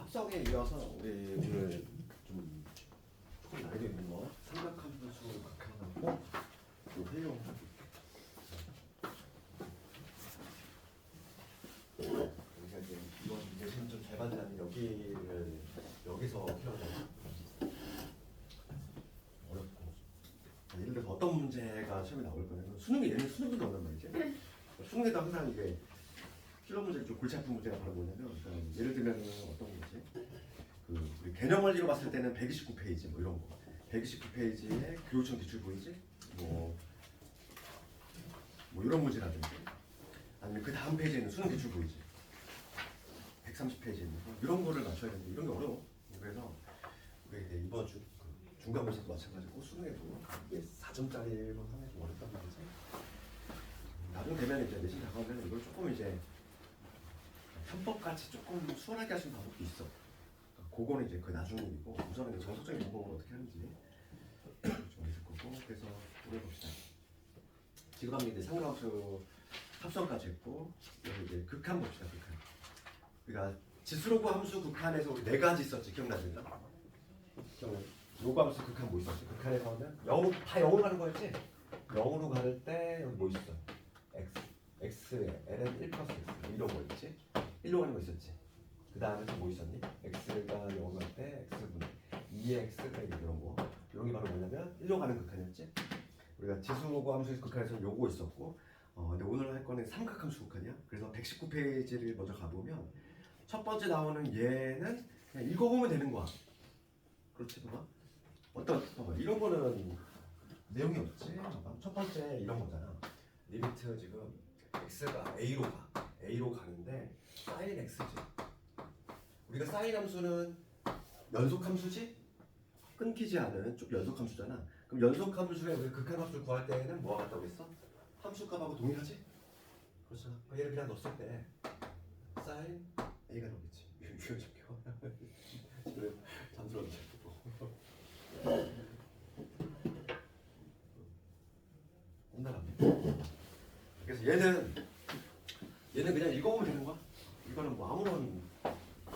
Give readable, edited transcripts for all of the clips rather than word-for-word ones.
합성에 이어서 우리 오늘 좀 조금 나이도 있는 거 삼각함수 극한하고 또 활용. 우리가 이제 이번 예시는 좀 잘 받으려면 여기서 필요하잖아. 어렵고. 예를 들어서 어떤 문제가 시험에 나올 거냐면 얘는 수능이 나온단 말이지. 수능에도 항상 이게 실험 문제 좀 골치 아픈 문제가 바로 뭐냐면, 그러니까 예를 들면 어떤 거지? 우리 개념 원리로 봤을 때는 129페이지 뭐 이런 거. 129페이지에 교육청 기출 보이지? 뭐 이런 문제라든지, 아니면 그 다음 페이지에 있는 수능 기출 보이지? 130페이지에 있는 거. 이런 거를 맞춰야 되는데 이런 게 어려워. 그래서 우리 이제 이번 중간고사도 마찬가지고 수능에도 이게 4점짜리로 하는 게 좀 어렵단 말이지. 나중 되면 이제 내신 다가오면 이걸 조금 이제 편법같이 조금 수월하게 하시는 방법도 있어. 그거는 이제 그 나중 일이고, 우선은 이제 정석적인 방법을 어떻게 하는지 좀 있을 거고. 그래서 오늘 봅시다. 지금 하면 이제 상관함수 합성까지 했고, 여기 이제 극한 봅시다. 극한. 그러니까 지수로그 함수 극한에서 우리 4가지 있었지. 기억나지? 로그 함수 극한 뭐 있었지? 극한에서는 다 0으로 가는 거였지? 0으로 갈 때 여기 뭐 있어? x, l은 1 플러스 x 이런 거 있지? 1로 가는 거 있었지? 그 다음에 또 뭐 있었니? x가 0으로 갈 때 x분의 2x 빼기 이런 거. 이런 게 바로 뭐냐면 1로 가는 극한이었지? 우리가 지수로그 함수 극한에서는 요거 있었고, 근데 오늘 할 거는 삼각함수 극한이야. 그래서 119페이지를 먼저 가보면 첫 번째 나오는 얘는 그냥 읽어보면 되는 거야. 그렇지, 봐봐. 봐봐. 이런 거는 내용이 없지. 봐봐. 첫 번째 이런 거잖아. 리미트 지금 x가 a로 가는데 sin x지. 우리가 sin 함수는 연속 함수지? 끊기지 않은 쭉 연속 함수잖아. 그럼 연속 함수에 우리 극한 함수를 구할 때는 뭐가 같다고 했어? 함수 값하고 동일하지? 그렇잖아. 얘를 그냥 넣었을 때 sin a가 나오겠지. 유효적혀. 그래 잠들었는데. 혼나랍니다. 그래서 얘는 그냥 읽어보면 되는 거야. 이거는 뭐 아무런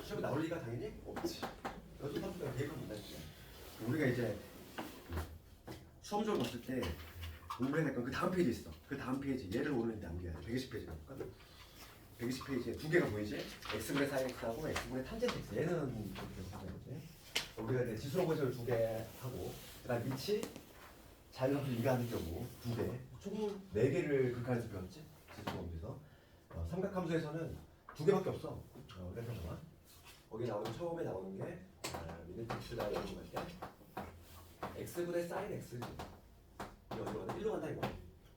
시험에 나올 리가 당연히 없지. 연속 함수가 대입하면 된다니까. 우리가 이제 수험적으로 봤을 때 공부해야 될 건 그 다음 페이지 있어. 그 다음 페이지 얘를 오늘 남겨야 돼. 120페이지 가볼까? 120페이지에 두 개가 보이지? x분의 sin x하고 x분의 탄젠트 x. 얘는 이렇게 하는 거지. 우리가 이제 지수로그에서 두 개 하고, 그다음 밑이 자연함수 이해하는 경우 두 개, 총 4개를 극한에서 배웠지? 지수로그에서. 삼각함수에서는 두 개밖에 없어. 그래서 봐봐. 거기 처음에 나오는 게 리미트 x가 0으로 갈 때 x분의 sin x지. 이거는 1로 간다 이거.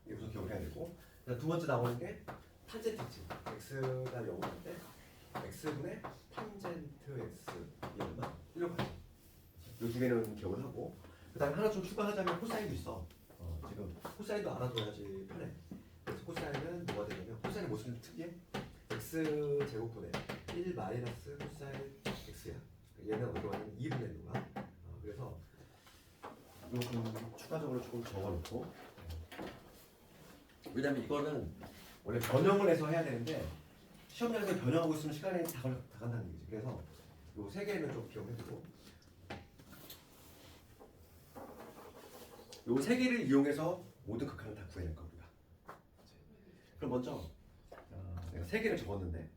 이게 우선 기억을 해야 되고, 두 번째 나오는 게 탄젠트 x. x가 0으로 갈 때 x분의 탄젠트 x 이 얼마? 1로 가지. 이 두 개는 기억을 하고, 그 다음에 하나 좀 추가하자면 코사인도 있어. 지금 코사인도 알아둬야지 편해. 그래서 코사인은 뭐가 되냐면, 코사인의 모습은 특이해. x 제곱분의 1 마이너스 코사인 x야. 얘는 어디로 가냐면 2분의 1로 가. 그래서 이거 추가적으로 조금 적어놓고, 왜냐면 이거는 원래 변형을 해서 해야 되는데 시험장에서 변형하고 있으면 시간이 다 간다는 얘기지. 그래서 요 세 개는 좀 기억해두고, 요 세 개를 이용해서 모든 극한을 다 구해낼 거야 우리가. 그럼 먼저 내가 세 개를 적었는데,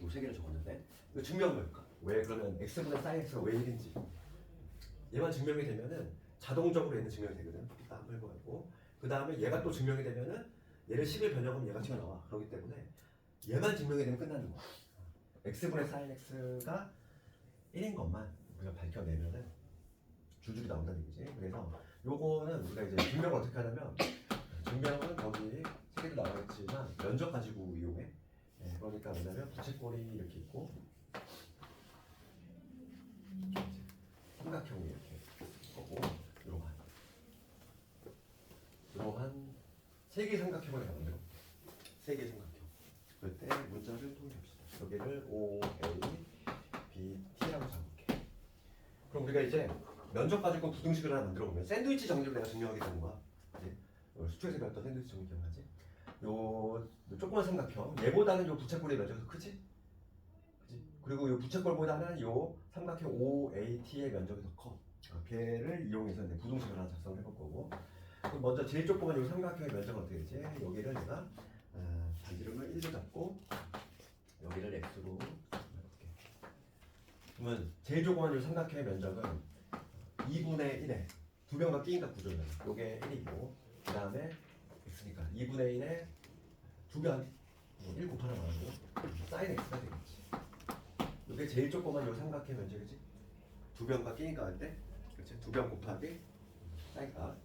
요 세 개를 적었는데 이거 증명을 해볼까? 왜 그러면 x분의 sin x가 왜 1인지 얘만 증명이 되면은 자동적으로 얘는 증명이 되거든. 일단 한번 해보고, 그 다음에 얘가 또 증명이 되면은 얘를 10을 변형하면 얘가 튀어나와. 그렇기 때문에 얘만 증명이 되면 끝나는 거야. x분의 sin x가 1인 것만 우리가 밝혀내면은 줄줄이 나온다는 얘기지. 그래서 요거는 우리가 이제 증명을 어떻게 하냐면, 증명은 거기 책에도 나와있지만 면적 가지고 이용해. 그러니까 뭐냐면 부채꼴이 이렇게 있고 삼각형이 이렇게 있고, 이러한 세 개의 삼각형을 만들어. 세 개의 삼각형. 그럴 때 문자를 통일합시다. 여기를 O, A, B, T라고 잡을게. 그럼 우리가 이제 면적 가지고 부등식을 하나 만들어 보면 샌드위치 정리를 내가 증명하게 되는 거야. 수초에서 배웠던 샌드위치 정리 기억나지? 요 조그만 삼각형, 얘보다는 요 부채꼴의 면적이 더 크지? 그지? 그리고 이 부채꼴보다는 요 삼각형 OAT의 면적이 더 커. 걔를 이용해서 이제 부동식을 하나 작성을 해볼 거고. 그럼 먼저 제일 조그만 요 삼각형의 면적은 어떻게 되지? 여기를 내가 반지름을 1로 잡고 여기를 x로 이렇게. 그러면 제일 조그만 요 삼각형의 면적은 2분의 1에 두 변과 끼니까 구조는 요게 1이고 그 다음에 x니까 2분의 1에 두 변 1 곱하나 나누고 사인 x가 되겠지. 이게 제일 조그만 요 삼각형 면적이지. 두 변과 끼니까 할 때, 그렇지? 두 변 곱하기 사인가.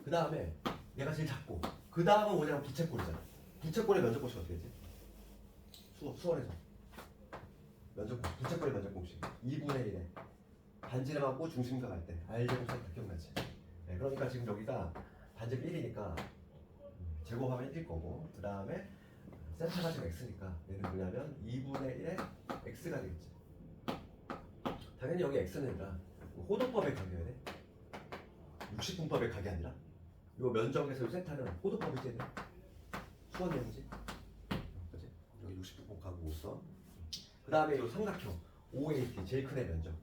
그 다음에 얘가 제일 작고, 그 다음은 뭐냐면 부채꼴이잖아. 부채꼴의 면적 공식 어떻게 되지? 수원에서 면적 부채꼴의 면적 공식 2분의 1에 반지름하고 중심각 할 때 R제곱 사인 기억나지? 네, 그러니까 지금 여기가 반지름 1이니까 제곱하면 1일 거고, 그 다음에 센터가 지금 x니까 얘는 뭐냐면 2분의 1에 x가 되겠지. 당연히 여기 x는 아니라 호도법에 각이어야 돼. 60분법에 각이 아니라 이 면적에서 세타는 호도법이 돼야 돼. 수원 내용이지. 그치? 여기 60분법 각을 못 써. 그 다음에 이 삼각형 OAT 제일 큰 애 면적.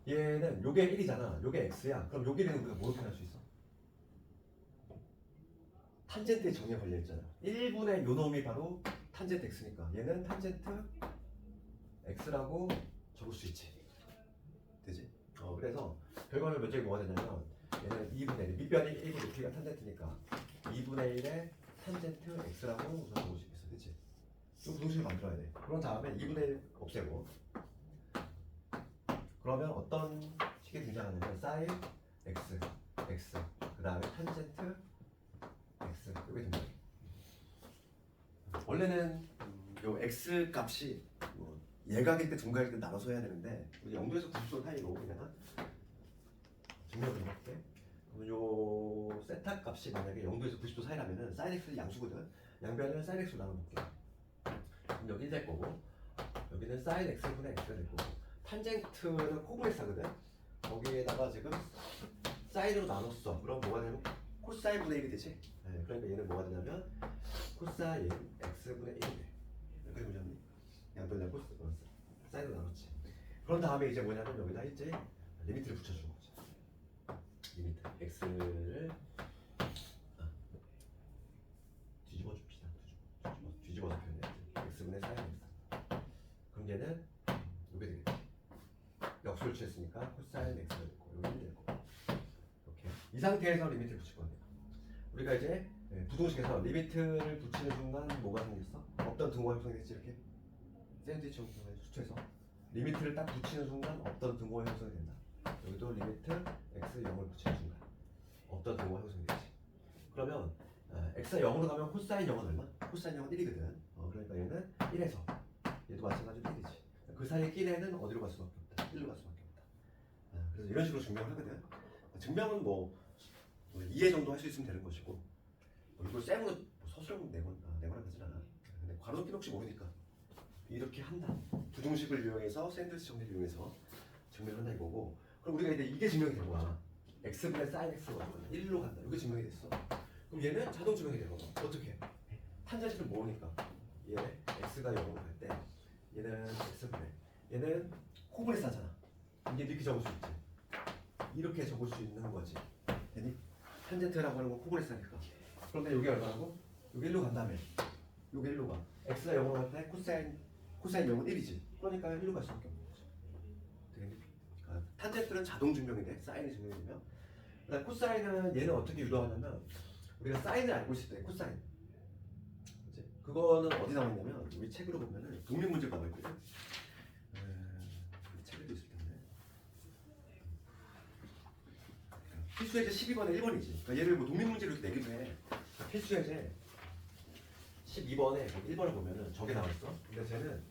얘는 요게 1이잖아. 요게 x야. 그럼 여기는 우리가 뭐로 표현할 수 있어? 탄젠트의 정의에 걸려있잖아. 1분의 요 놈이 바로 탄젠트 x니까 얘는 탄젠트 x라고 적을 수 있지. 되지? 그래서 결과는 면적이 뭐가 되냐면 얘는 2분의 1 밑변이 1분 높이가 탄젠트니까 2분의 1의 탄젠트 x라고 우선 적을 수 있어. 되지? 이 부동식을 만들어야 돼. 그런 다음에 2분의 1 없애고 그러면 어떤 식이 등장하냐면 사인 x 그 다음에 탄젠트 x 이게 됩니다. 원래는 요 x 값이 뭐 예각일 때 둔각일 때 나눠서 해야 되는데 우리 0도에서 90도 사이로 그냥 증명을 해볼게. 그러면 요 세타 값이 만약에 0도에서 90도 사이라면은 사인 x 양수거든. 양변을 사인 x로 나눠볼게. 그럼 여기 1 될 거고 여기는 사인 x분의 x가 될 거고 탄젠트는 코브레스하거든. 거기에다가 지금 사인으로 나눴어. 그럼 뭐가 되면 코사인 분의 1이 되지? 네, 그러니까 얘는 뭐가 되냐면 코사인 x분의 1이 돼. 여기까지 보셨니? 양변을 코스 사인으로 나눴지. 그런 다음에 이제 뭐냐면 여기다 이제 리미트를 붙여주는 거지. 리미트 x를 뒤집어 줍시다. 뒤집어서 표현해. x분의 사인 x. 그럼 얘는 이게 되겠지. 역수를 취했으니까 코사인 x가 되고 여기 1이 되고 이렇게 이 상태에서 리미트를 붙일 겁니다. 우리가 이제 부동식에서 리미트를 붙이는 순간 뭐가 생겼어? 없던 등호가 형성됐지. 이렇게 샌드위치 형성을 수치해서 리미트를 딱 붙이는 순간 없던 등호가 형성이 된다. 여기도 리미트 x 0을 붙이는 순간 없던 등호가 형성이 되지. 그러면 x가 0으로 가면 코사인 0은 얼마? 코사인 0은 1이거든. 그러니까 얘는 1에서 얘도 마찬가지로 1이지. 그 사이에 낀 애는 어디로 갈 수밖에 없다. 1로 갈 수밖에 없다. 그래서 이런 식으로 증명을 하거든. 증명은 뭐 2회 정도 할 수 있으면 되는 것이고 이걸 쌤으로 서술형 내거나 그러진 않아. 근데 괄호는 혹시 모르니까 이렇게 한다. 부등식을 이용해서 샌드위치 정리를 이용해서 증명을 한다 이거고. 그럼 우리가 이게 증명이 된 거야. x분의 sin x가 1로 간다. 이게 증명이 됐어. 그럼 얘는 자동 증명이 되는 거야. 어떻게? 탄젠트를 모으니까 얘 x가 0으로 갈 때 얘는 x분의 얘는 코브레스하잖아. 이게 이렇게 적을 수 있지. 이렇게 적을 수 있는 거지. 되니? 탄젠트라고 하는 건 코브레스하니까. 그런데 여기 얼마라고? 여기 1로 간 다음에 여기 1로 가. x가 0으로 갈 때 코사인 0은 1이지. 그러니까 1로 갈 수밖에 없는 거죠. 되겠니? 그러니까 탄젠트는 자동 증명이 돼. 사인이 증명이 되면. 그다음 코사인은 얘는 어떻게 유도하냐면 우리가 사인을 알고 있을 때 코사인. 그치? 그거는 어디 나와 있냐면 우리 책으로 보면은 독립 문제가 나와 있거든. 책에도 있을 텐데. 필수예제 12번에 1번이지. 그러니까 얘를 뭐 독립 문제로 이렇게 내기도 해. 필수예제 12번에 1번을 보면은 저게 나와있어. 근데 쟤는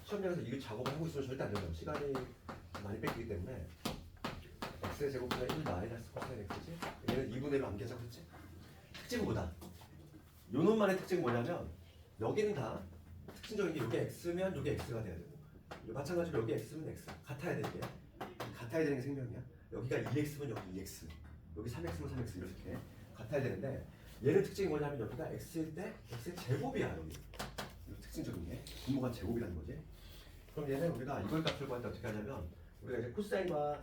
시험장에서 이거 작업을 하고 있으면 절대 안 된다. 시간이 많이 뺏기기 때문에 x의 제곱분의 1 마이너스 코사인 x지. 얘는 2분의 1로 암기하자고 했지. 특징은 뭐다? 요 놈만의 특징은 뭐냐면 여기는 다 특징적인 게 여기 x면 여기 x가 돼야 되고 마찬가지로 여기 x면 x 같아야 되는 게 같아야 되는 게 생명이야. 여기가 2x면 여기 2x 여기 3x면 3x 이렇게 같아야 되는데 얘는 특징이 뭐냐면 여기가 x일 때 x의 제곱이야. 여기 특징적인 게 분모가 제곱이라는 거지. 그럼 얘는 우리가 이걸 값을 구할 때 어떻게 하냐면 우리가 이제 코사인과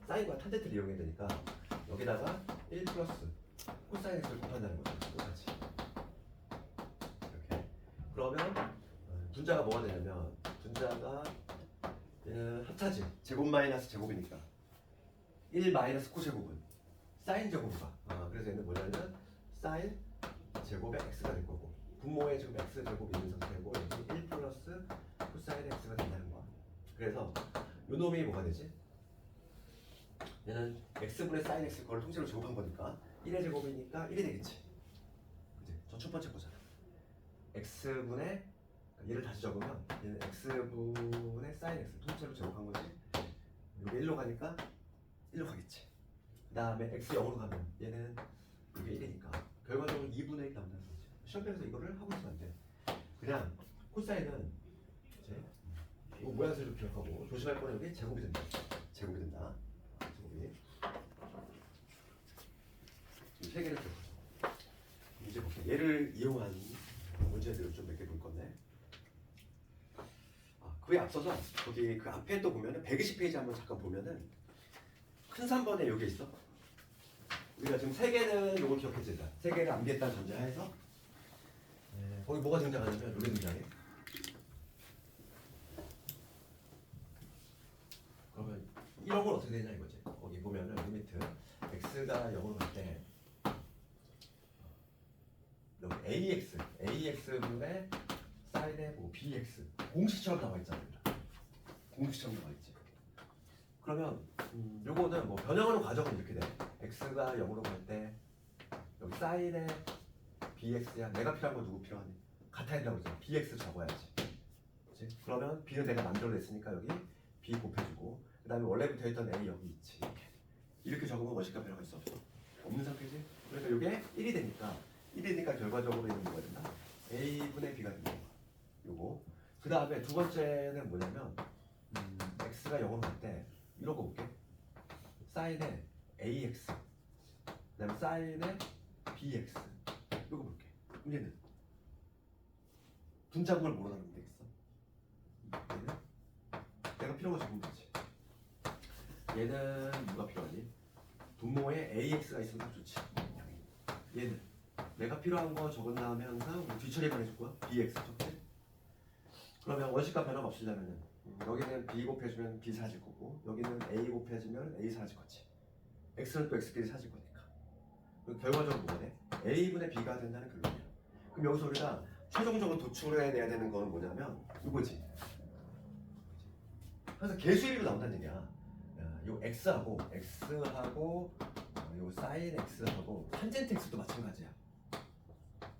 사인과 탄젠트를 이용해야 되니까 여기다가 1 플러스 코사인 x를 곱한다는 거죠. 똑같이. 이렇게. 그러면 분자가 뭐가 되냐면 분자가 얘는 합차지. 제곱 마이너스 제곱이니까 1 마이너스 코제곱은 사인 제곱이다. 그래서 얘는 뭐냐면 사인 제곱의 x가 될 거고 분모에 지금 x 제곱이 있는 상태고 여기 1 플러스 코사인 x가 된다는 거야. 그래서 요 놈이 뭐가 되지? 얘는 x분의 사인 x 거를 통째로 제곱한 거니까 1의 제곱이니까 1이 되겠지. 그치? 저 첫 번째 거잖아. x분의 얘를 다시 적으면 얘는 x분의 사인 x 통째로 제곱한 거지. 이게 1로 가니까 1로 가겠지. 그 다음에 x 0으로 가면 얘는 이게 1이니까 결과적으로 2분의 1 나온다는 거지. 시험에서 이거를 하고 있으면 안 돼. 그냥 코사인은 이제 이거 모양새를 기억하고 조심할 거는 여기 제곱이 된다. 제곱이 된다. 제곱이. 세 개를 줘. 이제 볼게. 얘를 이용한 문제들을 좀 몇 개 볼 건데. 그에 앞서서 거기 그 앞에 또 보면은 120페이지 한번 잠깐 보면은 큰 3번에 여기 있어. 우리가 지금 세 개는 요걸 기억해주자. 세 개를 암기했다는 전제하에서 거기 뭐가 등장하냐면 여기 등장해. 그러면 이런 건 어떻게 되냐 이거지. 거기 보면은 리미트 x가 0으로 갈 때 여기 ax분의 사인의 뭐 bx 공식처럼 나와 있잖아요. 공식처럼 나와 있지. 그러면 요거는 뭐 변형하는 과정은 이렇게 돼. x가 0으로 갈 때 여기 사인의 bx야. 내가 필요한 거 누구 필요하니? 같아야 된다고 그러잖아. bx 적어야지. 그치? 그러면 b는 내가 만들어냈으니까 여기 b 곱해주고 그 다음에 원래 붙어있던 a 여기 있지. 이렇게 적으면 원식과 변화가 있어 없어? 없는 상태지. 그러니까 이게 1이니까 결과적으로 이는 뭐가 된다? a분의 b가 된다. 요거. 그 다음에 두 번째는 뭐냐면 x가 0으로 갈 때 이런 거 볼게. 사인의 ax 그 다음에 사인의 bx 이거 볼게. 얘는 분자분을 뭐로 나누면 되겠어? 얘는 내가 필요한 거 적으면 되지. 얘는 누가 필요하니? 분모에 ax가 있으면 딱 좋지. 얘는 내가 필요한 거 적은 다음에 항상 뒤처리만 해줄 거야. bx 적지? 그러면 원식과 변화가 없으려면은 여기는 b 곱해주면 b 사라질 거고 여기는 a 곱해주면 a 사라질 거지. x는 또 x끼리 사라질 거니까. 그럼 결과적으로 뭐가 돼? a분의 b가 된다는 결론이야. 그럼 여기서 우리가 최종적으로 도출해내야 되는 거는 뭐냐면 이거지. 그래서 개수일로 나온다는 얘기야. 요 x하고 요 사인 x하고 탄젠트 x도 마찬가지야.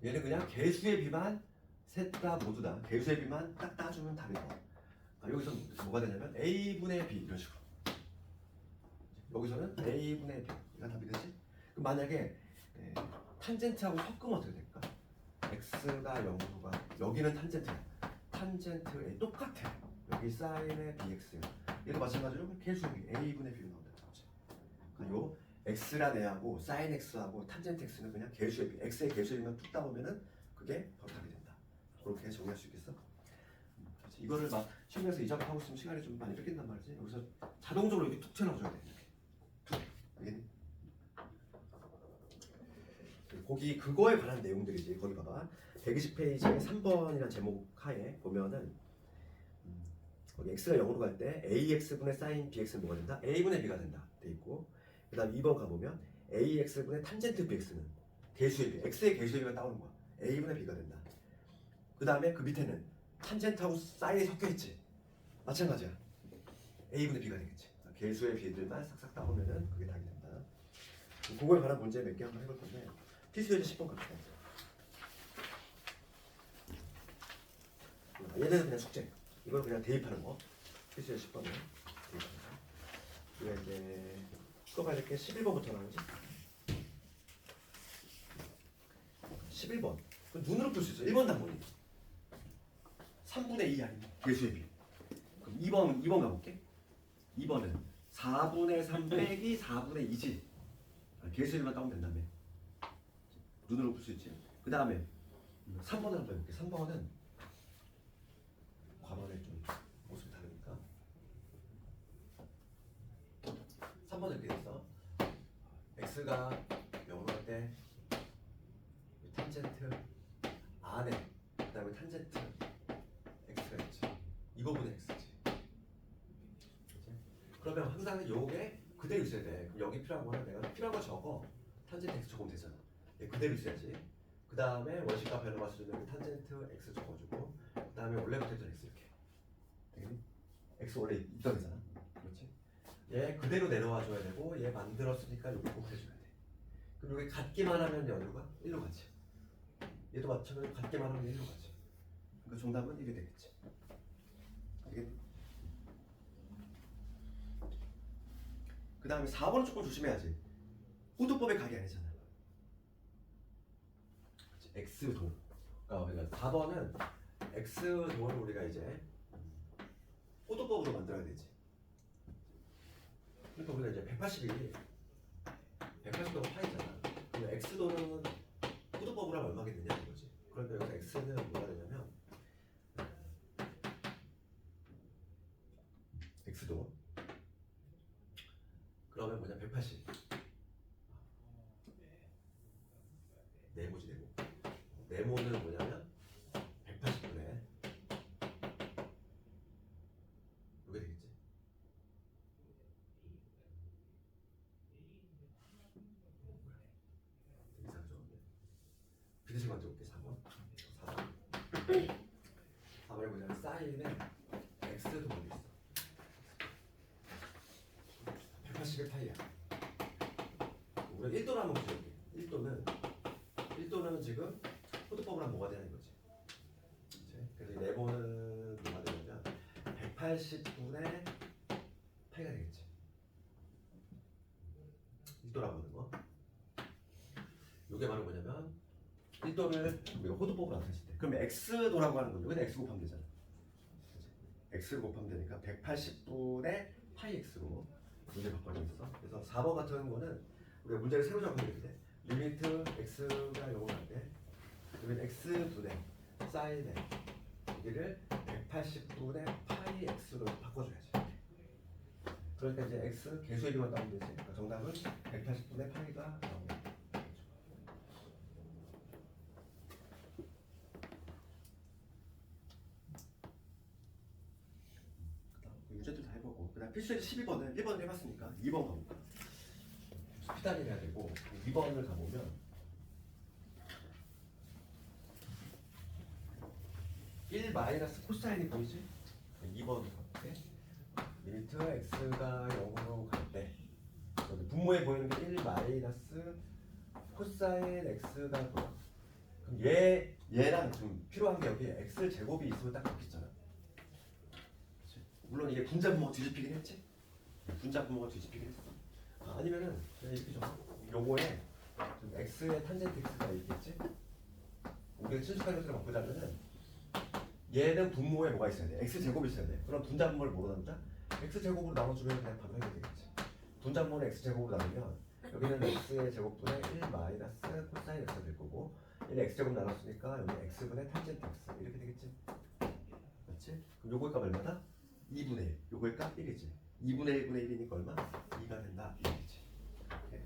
얘는 그냥 개수의 비만 셋 다 모두 다 개수의 비만 딱 따주면 답이 나와. 여기서 뭐가 되냐면 a분의 b 이런 식으로. 여기서는 a분의 b가 답이 되지. 그럼 만약에 탄젠트하고 섞으면 어떻게 될까? x가 0으로 가. 여기는 탄젠트야. 탄젠트 똑같아. 여기 사인의 bx. 얘도 마찬가지로 개수의 b a분의 b로 나온다는 거지. 그러니까 요 x란 애하고 사인 x하고 탄젠트 x는 그냥 개수의 b. x의 개수의 b만 툭 따보면은 그게 바로 답이 된다. 그렇게 정리할 수 있겠어? 그렇지. 이거를 막 시험에서 이 작업하고 있으면 시간이 좀 많이 뺏긴단 말이지. 여기서 자동적으로 이렇게 툭 튀어나와줘야 돼. 툭. 알겠니? 거기 그거에 관한 내용들이지. 거기 봐봐. 120페이지에 3번이라는 제목 하에 보면은 거기 x가 0으로 갈 때 ax분의 사인 bx는 뭐가 된다? a분의 b가 된다. 돼 있고 그 다음 2번 가보면 ax분의 탄젠트 bx는 개수의 b. x의 개수의 b가 따오는 거야. a분의 b가 된다. 그 다음에 그 밑에는 탄젠트하고 사인이 섞여있지. 마찬가지야. a분의 b가 되겠지. 개수의 b들만 싹싹 따오면은 그게 답이 된다. 그거에 관한 문제 몇 개 한번 해볼 건데 필수예제 10번 갑시다. 얘는 그냥 숙제. 이건 그냥 대입하는 거. 필수예제 10번은 대입하는 거. 우리가 이제 수업할 게 11번부터 나오지. 11번. 눈으로 풀 수 있어. 1번 단문이 3분의 2 아니면 개수의 비. 그럼 2번 가볼게. 2번은 4분의 3 빼기 4분의 2지. 개수의 비만 따오면 된다며. 눈으로 풀 수 있지. 그 다음에 3번을 한번 해볼게. 3번은 과반을 좀 x가 0으로 할 때 탄젠트 안에 그 다음에 탄젠트 x가 있지. 이거보다 x지. 그치? 그러면 항상 요게 그대로 있어야 돼. 그럼 여기 필요한 거는 내가 필요한 거 적어. 탄젠트 x 적으면 되잖아. 얘 그대로 있어야지. 그 다음에 원심과 변을 맞춰주면 탄젠트 x 적어주고 그 다음에 원래부터 있던 x 이렇게 되겠니? x 원래 있던 애잖아. 그렇지? 얘 그대로 내려와 줘야 되고 얘 만들었으니까 여기 꼭 해줘야 돼. 그럼 여기 같기만 하면 어디로 가? 1로 가지. 얘도 마찬가지로 같기만 하면 1로 가지. 그러니까 정답은 이게 되겠지. 알겠니? 그 다음에 4번은 조금 조심해야지. 호도법의 각이 아니잖아. X도. 그러니까 4번은 X도를 우리가 이제 호도법으로 만들어야 되지. 그러니까 우리가 이제 180이 180도가 파이잖아. 그럼 X도는 호도법으로 하면 얼마게 되냐 이거지. 그런데 여기서 X는 뭐가 되냐면 X도 그러면 뭐냐 180 네모지 네모. 네모는 뭐냐면 180분의 이게 되겠지. 이상하죠. 비례식 만들어볼게. 4번 4번에 뭐냐면 사인에 x도 어디 있어. 180의 파이야. 우리가 1도로 한번 붙여볼게. 1도는 지금 호도법으로 하면 뭐가 되는 거지. 그래서 이 네모는 뭐가 되냐면 180분의 파이가 되겠지. 1도라고 하는 거. 이게 바로 뭐냐면 1도를 우리가 호도법으로 나타냈을 때 그럼 x도라고 하는 건데 여기다 x 곱하면 되잖아. 그치? x 곱하면 되니까 180분의 파이 x로 문제 바꿔져 있어. 그래서 4번 같은 거는 우리가 문제를 새로 잡으면 이렇게 돼. 리미트 x가 0으로 할 때 그러면 x분의 사인에 여기를 180분의 파이 x로 바꿔줘야지. 그러니까 이제 x 개수의 비만 따면 되지. 그러니까 정답은 180분의 파이가 나옵니다. 유제도 다 해보고 그다음 필수의 12번은 1번을 해봤으니까 2번 가볼까. 피단을 해야 되고 2번을 가보면 1 마이너스 코사인이 보이지? 2번 갈게. 리미트 x가 0으로 갈 때 여기 분모에 보이는 게 1 마이너스 코사인 x가 보여. 그럼 얘랑 좀 필요한 게 여기 x 제곱이 있으면 딱 바뀌잖아. 물론 이게 분자 분모가 뒤집히긴 했지. 분자 분모가 뒤집히긴 했어. 아니면은 이렇게 좀 요거에 좀 x의 탄젠트 x가 있겠지. 우리가 친숙한 것처럼 바꾸자면은 얘는 분모에 뭐가 있어야 돼? x 제곱이 있어야 돼. 그럼 분자 분모를 뭐로 나누자? x 제곱으로 나눠주면 그냥 반응이 되겠지. 분자 분모는 x 제곱으로 나누면 여기는 x의 제곱분의 1 마이너스 코사인 x가 될 거고 얘는 x 제곱 나눴으니까 여기 x분의 탄젠트 x 이렇게 되겠지. 맞지? 그럼 요거의 값 얼마다? 2분의 1. 요거의 값 1이지. 2분의 1분의 1이니까 얼마? 2가 된다. 1이지. 오케이.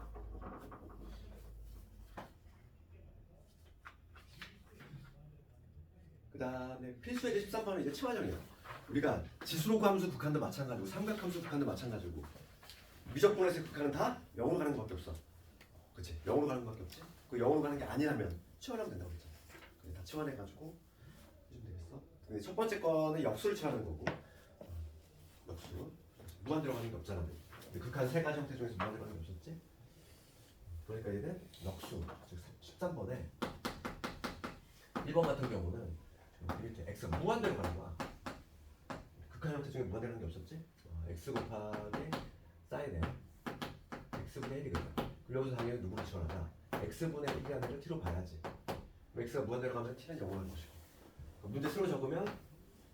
그 다음에 필수의 13번은 이제 치환형이야. 우리가 지수록 함수 극한도 마찬가지고 삼각함수 극한도 마찬가지고 미적분에서 극한은 다 0으로 가는 것밖에 없어. 그치? 0으로 가는 것밖에 없지? 그 0으로 가는 게 아니라면 치환하면 된다고 그랬잖아. 그래, 다 치환해가지고 해주면 되겠어. 근데 첫 번째 거는 역수를 치환하는 거고 역수 무한 들어가는 게 없잖아. 근데 극한 세 가지 형태 중에서 무한 들어가는 게 없었지? 그러니까 얘는 역수 즉 13번에 1번 같은 경우는 리미트 x가 무한대로 가는 거야. 극한 형태 중에 무한대로 가는 게 없었지? x 곱하기 사인에 x분의 1이거든. 그리고 여기서 당연히 누구를 치환하냐? x분의 1이라는 걸 t로 봐야지. x가 무한대로 가면 t는 0으로 가는 것이고 문제 수로 적으면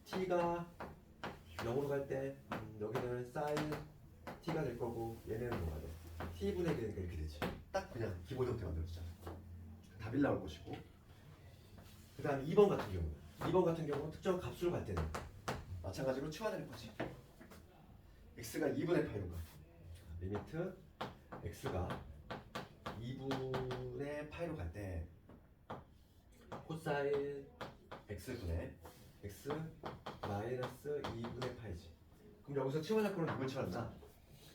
t가 0으로 갈 때 여기는 사인 t가 될 거고 얘는 뭐가 돼? t분의 1이니까 이렇게 되지. 딱 그냥 기본 형태 만들어지잖아. 답이 나올 것이고 그 다음 2번 같은 경우는 특정 값수로 갈 때는 마찬가지로 치환하는 거지. x가 2분의 파이로 가. 리미트 x가 2분의 파이로 갈 때 코사인 x분의 x 마이너스 2분의 파이지. 그럼 여기서 치환작권은 누굴 치환한다?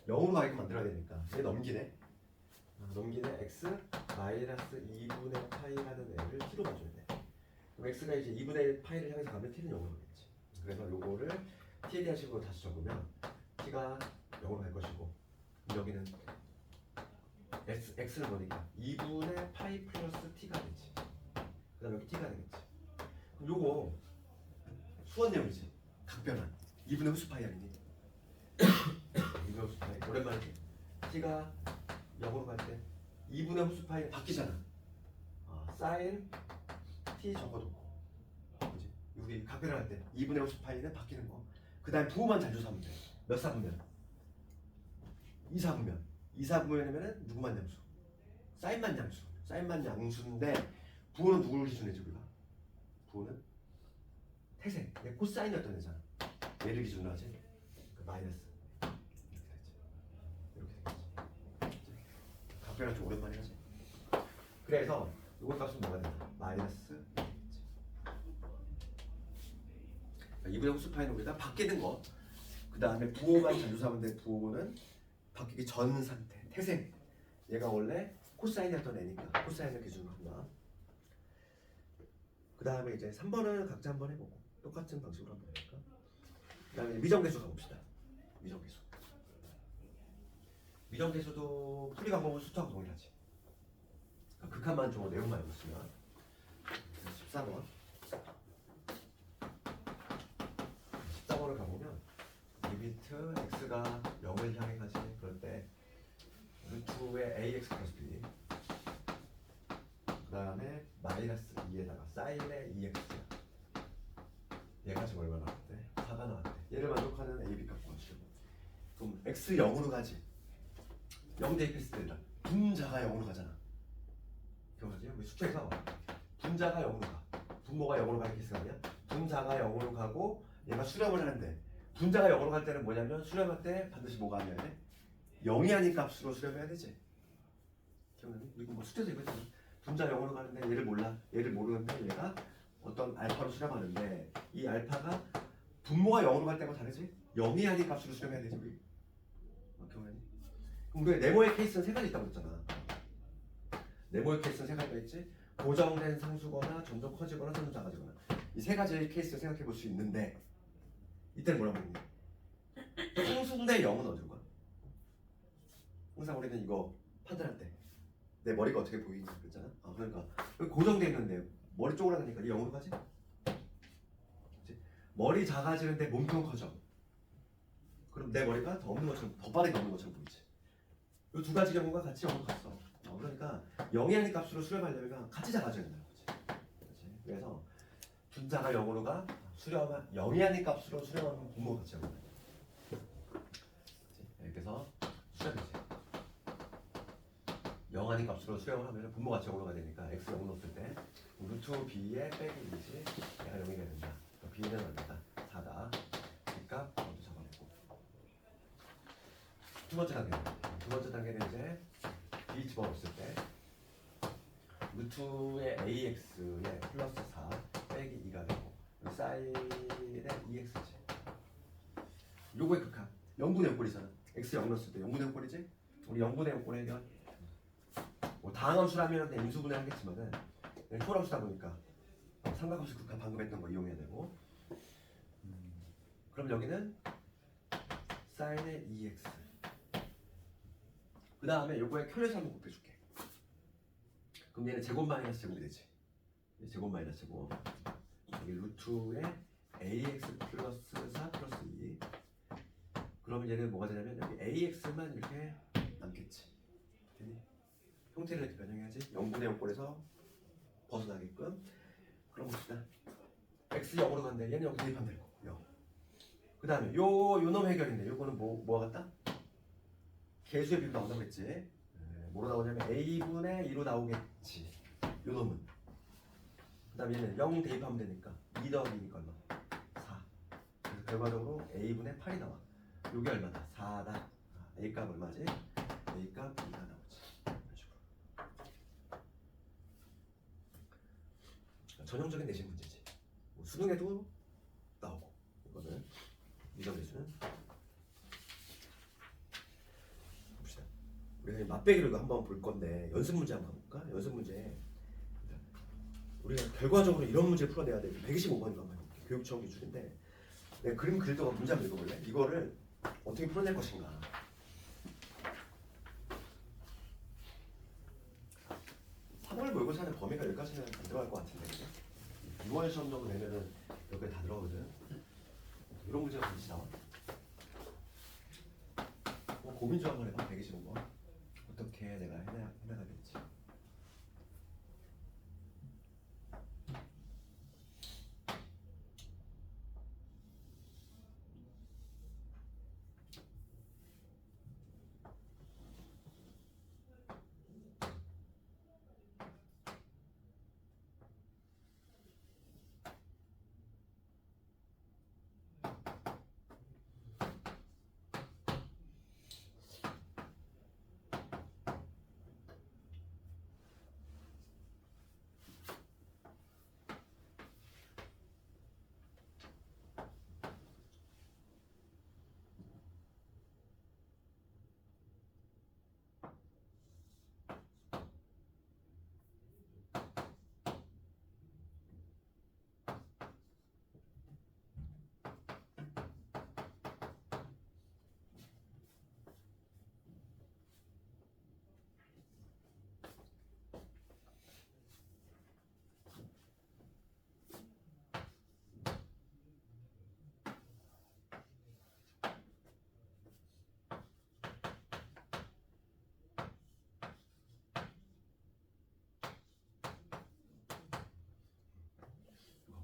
0으로 가게끔 만들어야 되니까 얘 넘기네. 넘기네 x 마이너스 2분의 파이라는 애를 t로 봐줘야 돼. 그럼 x가 이제 2분의 파이를 향해서 가면 t는 0으로 가겠지. 그래서 요거를 t에 대한 식으로 다시 적으면 t가 0으로 갈 것이고, 여기는 x는 뭐니까 2분의 파이 플러스 t가 되지. 그 다음에 여기 t가 되겠지. 그럼 요거 수원 내용이지. 각변환 2분의 호수 파이 아니니? 2분의 호수 파이 오랜만이지. t가 0으로 갈 때 2분의 호수 파이 바뀌잖아. 사인 t 적어놓고, 그지? 우리 각변환 할 때 2분의 호수 파이는 바뀌는 거. 그 다음에 부호만 잘 조사하면 돼. 몇 사분면? 2사분면. 2사분면이면은 누구만 양수? 사인만 양수. 사인만 양수인데 부호는 누구를 기준으로 해줘 우리가? 부호는 태생. 얘 코사인이었던 애잖아. 얘를 기준으로 하지. 그 마이너스. 이렇게 되지. 이렇게 되겠지. 각별한 좀 오랜만에 하지. 그래서 이거 값은 뭐가 된다? 마이너스 2분의 호수 파이는 우리가 바뀌는 거. 그 다음에 부호만 자주사하면 돼. 부호는 바뀌기 전 상태, 태생. 얘가 원래 코사인이었던 애니까 코사인을 기준으로 한다. 그 다음에 이제 3번은 각자 한번 해보고 똑같은 방식으로 한번 해볼까? 그 다음에 미정계수 가봅시다. 미정계수. 미정계수도 풀이 방법은 수투하고 동일하지. 그러니까 극한만 좀 내용만 알고 있으면. 14번. 14번을 가보면 리미트 x가 0을 향해 가지. 그럴 때 루트의 ax 플러스 b, 그 다음에 마이너스 2에다가 사인의 2x야. 얘가 지금 얼마 나왔대? 4가 나왔대. 얘를 만족하는 a, b 값 구하시고. 그럼 x 0으로 가지. 0 대입했을 때 분자가 0으로 가잖아. 기억하지? 우리 숙제에서 분자가 0으로 가. 분모가 0으로 가는 케이스가 아니야? 분자가 0으로 가고 얘가 수렴을 하는데, 분자가 0으로 갈 때는 뭐냐면 수렴할 때 반드시 뭐가 아니어야 돼? 0이 아닌 값으로 수렴해야 되지. 기억나니? 우리 뭐 숙제에서 이거 했잖아. 분자 0으로 가는데 얘를 몰라. 얘를 모르는데 얘가 어떤 알파로 수렴하는데 이 알파가 분모가 0으로 갈 때가 다르지? 0이 아닌 값으로 수렴해야 되지 우리. 기억나니? 그럼 우리가 네모의 케이스는 세 가지 있다고 했잖아. 네모의 케이스는 세 가지가 있지. 고정된 상수거나 점점 커지거나 점점 작아지거나. 이 세 가지의 케이스를 생각해 볼 수 있는데 이때는 뭐라고 했니? 상수인데 0은 어디로 가? 항상 우리는 이거 판단할 때 내 머리가 어떻게 보이는지 그랬잖아. 그러니까 여기 고정돼 있는데 머리 쪼그라드니까 이 0으로 가지? 그치? 머리 작아지는데 몸통은 커져. 그럼 내 머리가 더 없는 것처럼, 더 빠르게 없는 것처럼 보이지. 이 두 가지 경우가 같이 0으로 갔어. 그러니까 0이 아닌 값으로 수렴하려면 같이 작아져야 된다는 거지. 그치? 그래서 분자가 0으로 가, 수렴한 0이 아닌 값으로 수렴하면 분모가 같이 0으로 가. 그래서 수렴이지. 0 아닌 값으로 수렴을 하면 분모가 같이 0으로 가야 되니까 x 0 넣었을 때 루트 b에 빼기 2지 얘가 0이 돼야 된다. b는 얼마다? 4다. 그러니까 먼저 잡아놓고. 두 번째 단계는 이제 b 집어넣었을 때 루트의 ax의 플러스 4 빼기 2가 되고 사인의 2x지. 요거의 극한 0분의 6꼴이잖아. x 0 넣었을 때 0분의 6꼴이지? 우리 0분의 6꼴 해결. 뭐 다항함수라면 인수분해 하겠지만은 초함수다 보니까 삼각함수 극한 방금 했던 거 이용해야 되고. 그럼 여기는 사인의 2x. 그 다음에 요거의 켜려서 한번 곱해줄게. 그럼 얘는 제곱 마이너스 제곱이 되지. 제곱 마이너스 제곱. 여기 루트의 ax 플러스 4 플러스 2. 그러면 얘는 뭐가 되냐면 여기 ax만 이렇게 남겠지. 되니? 형태를 이렇게 변형해야지. 0분의 6꼴에서 벗어나게끔. 그럼 봅시다. x 0으로 간대. 얘는 여기 대입하면 되고 0. 그 다음에 요놈 해결인데 요거는 뭐가 같다? 개수의 비로 나온다고 했지. 뭐로 나오냐면 a분의 2로 나오겠지. 요 놈은. 그 다음에 얘는 0 대입하면 되니까 2 더하기 2니까 얼마? 4. 그래서 결과적으로 a분의 8이 나와. 요게 얼마다? 4다. a 값 얼마지? a 값 2가 나오지. 이런 식으로. 전형적인 내신 문제지. 뭐 수능에도 나오고 이거는 미적대수는 봅시다. 우리가 맛배기를 한번 볼 건데 연습 문제 한번 볼까? 연습 문제 우리가 결과적으로 이런 문제를 풀어내야 돼. 125번인가 한번 해볼게. 교육청 기출인데 내가 그림 그리다가 문제 한번 읽어볼래? 이거를 어떻게 풀어낼 것인가. 3월 모의고사는 범위가 여기까지는 안 들어갈 것 같은데 그죠? 6월 시험 정도 되면은 여기에 다 들어가거든. 이런 문제가 반드시 나와. 고민 좀 한번 해봐. 125번 어떻게 내가 해나가겠지.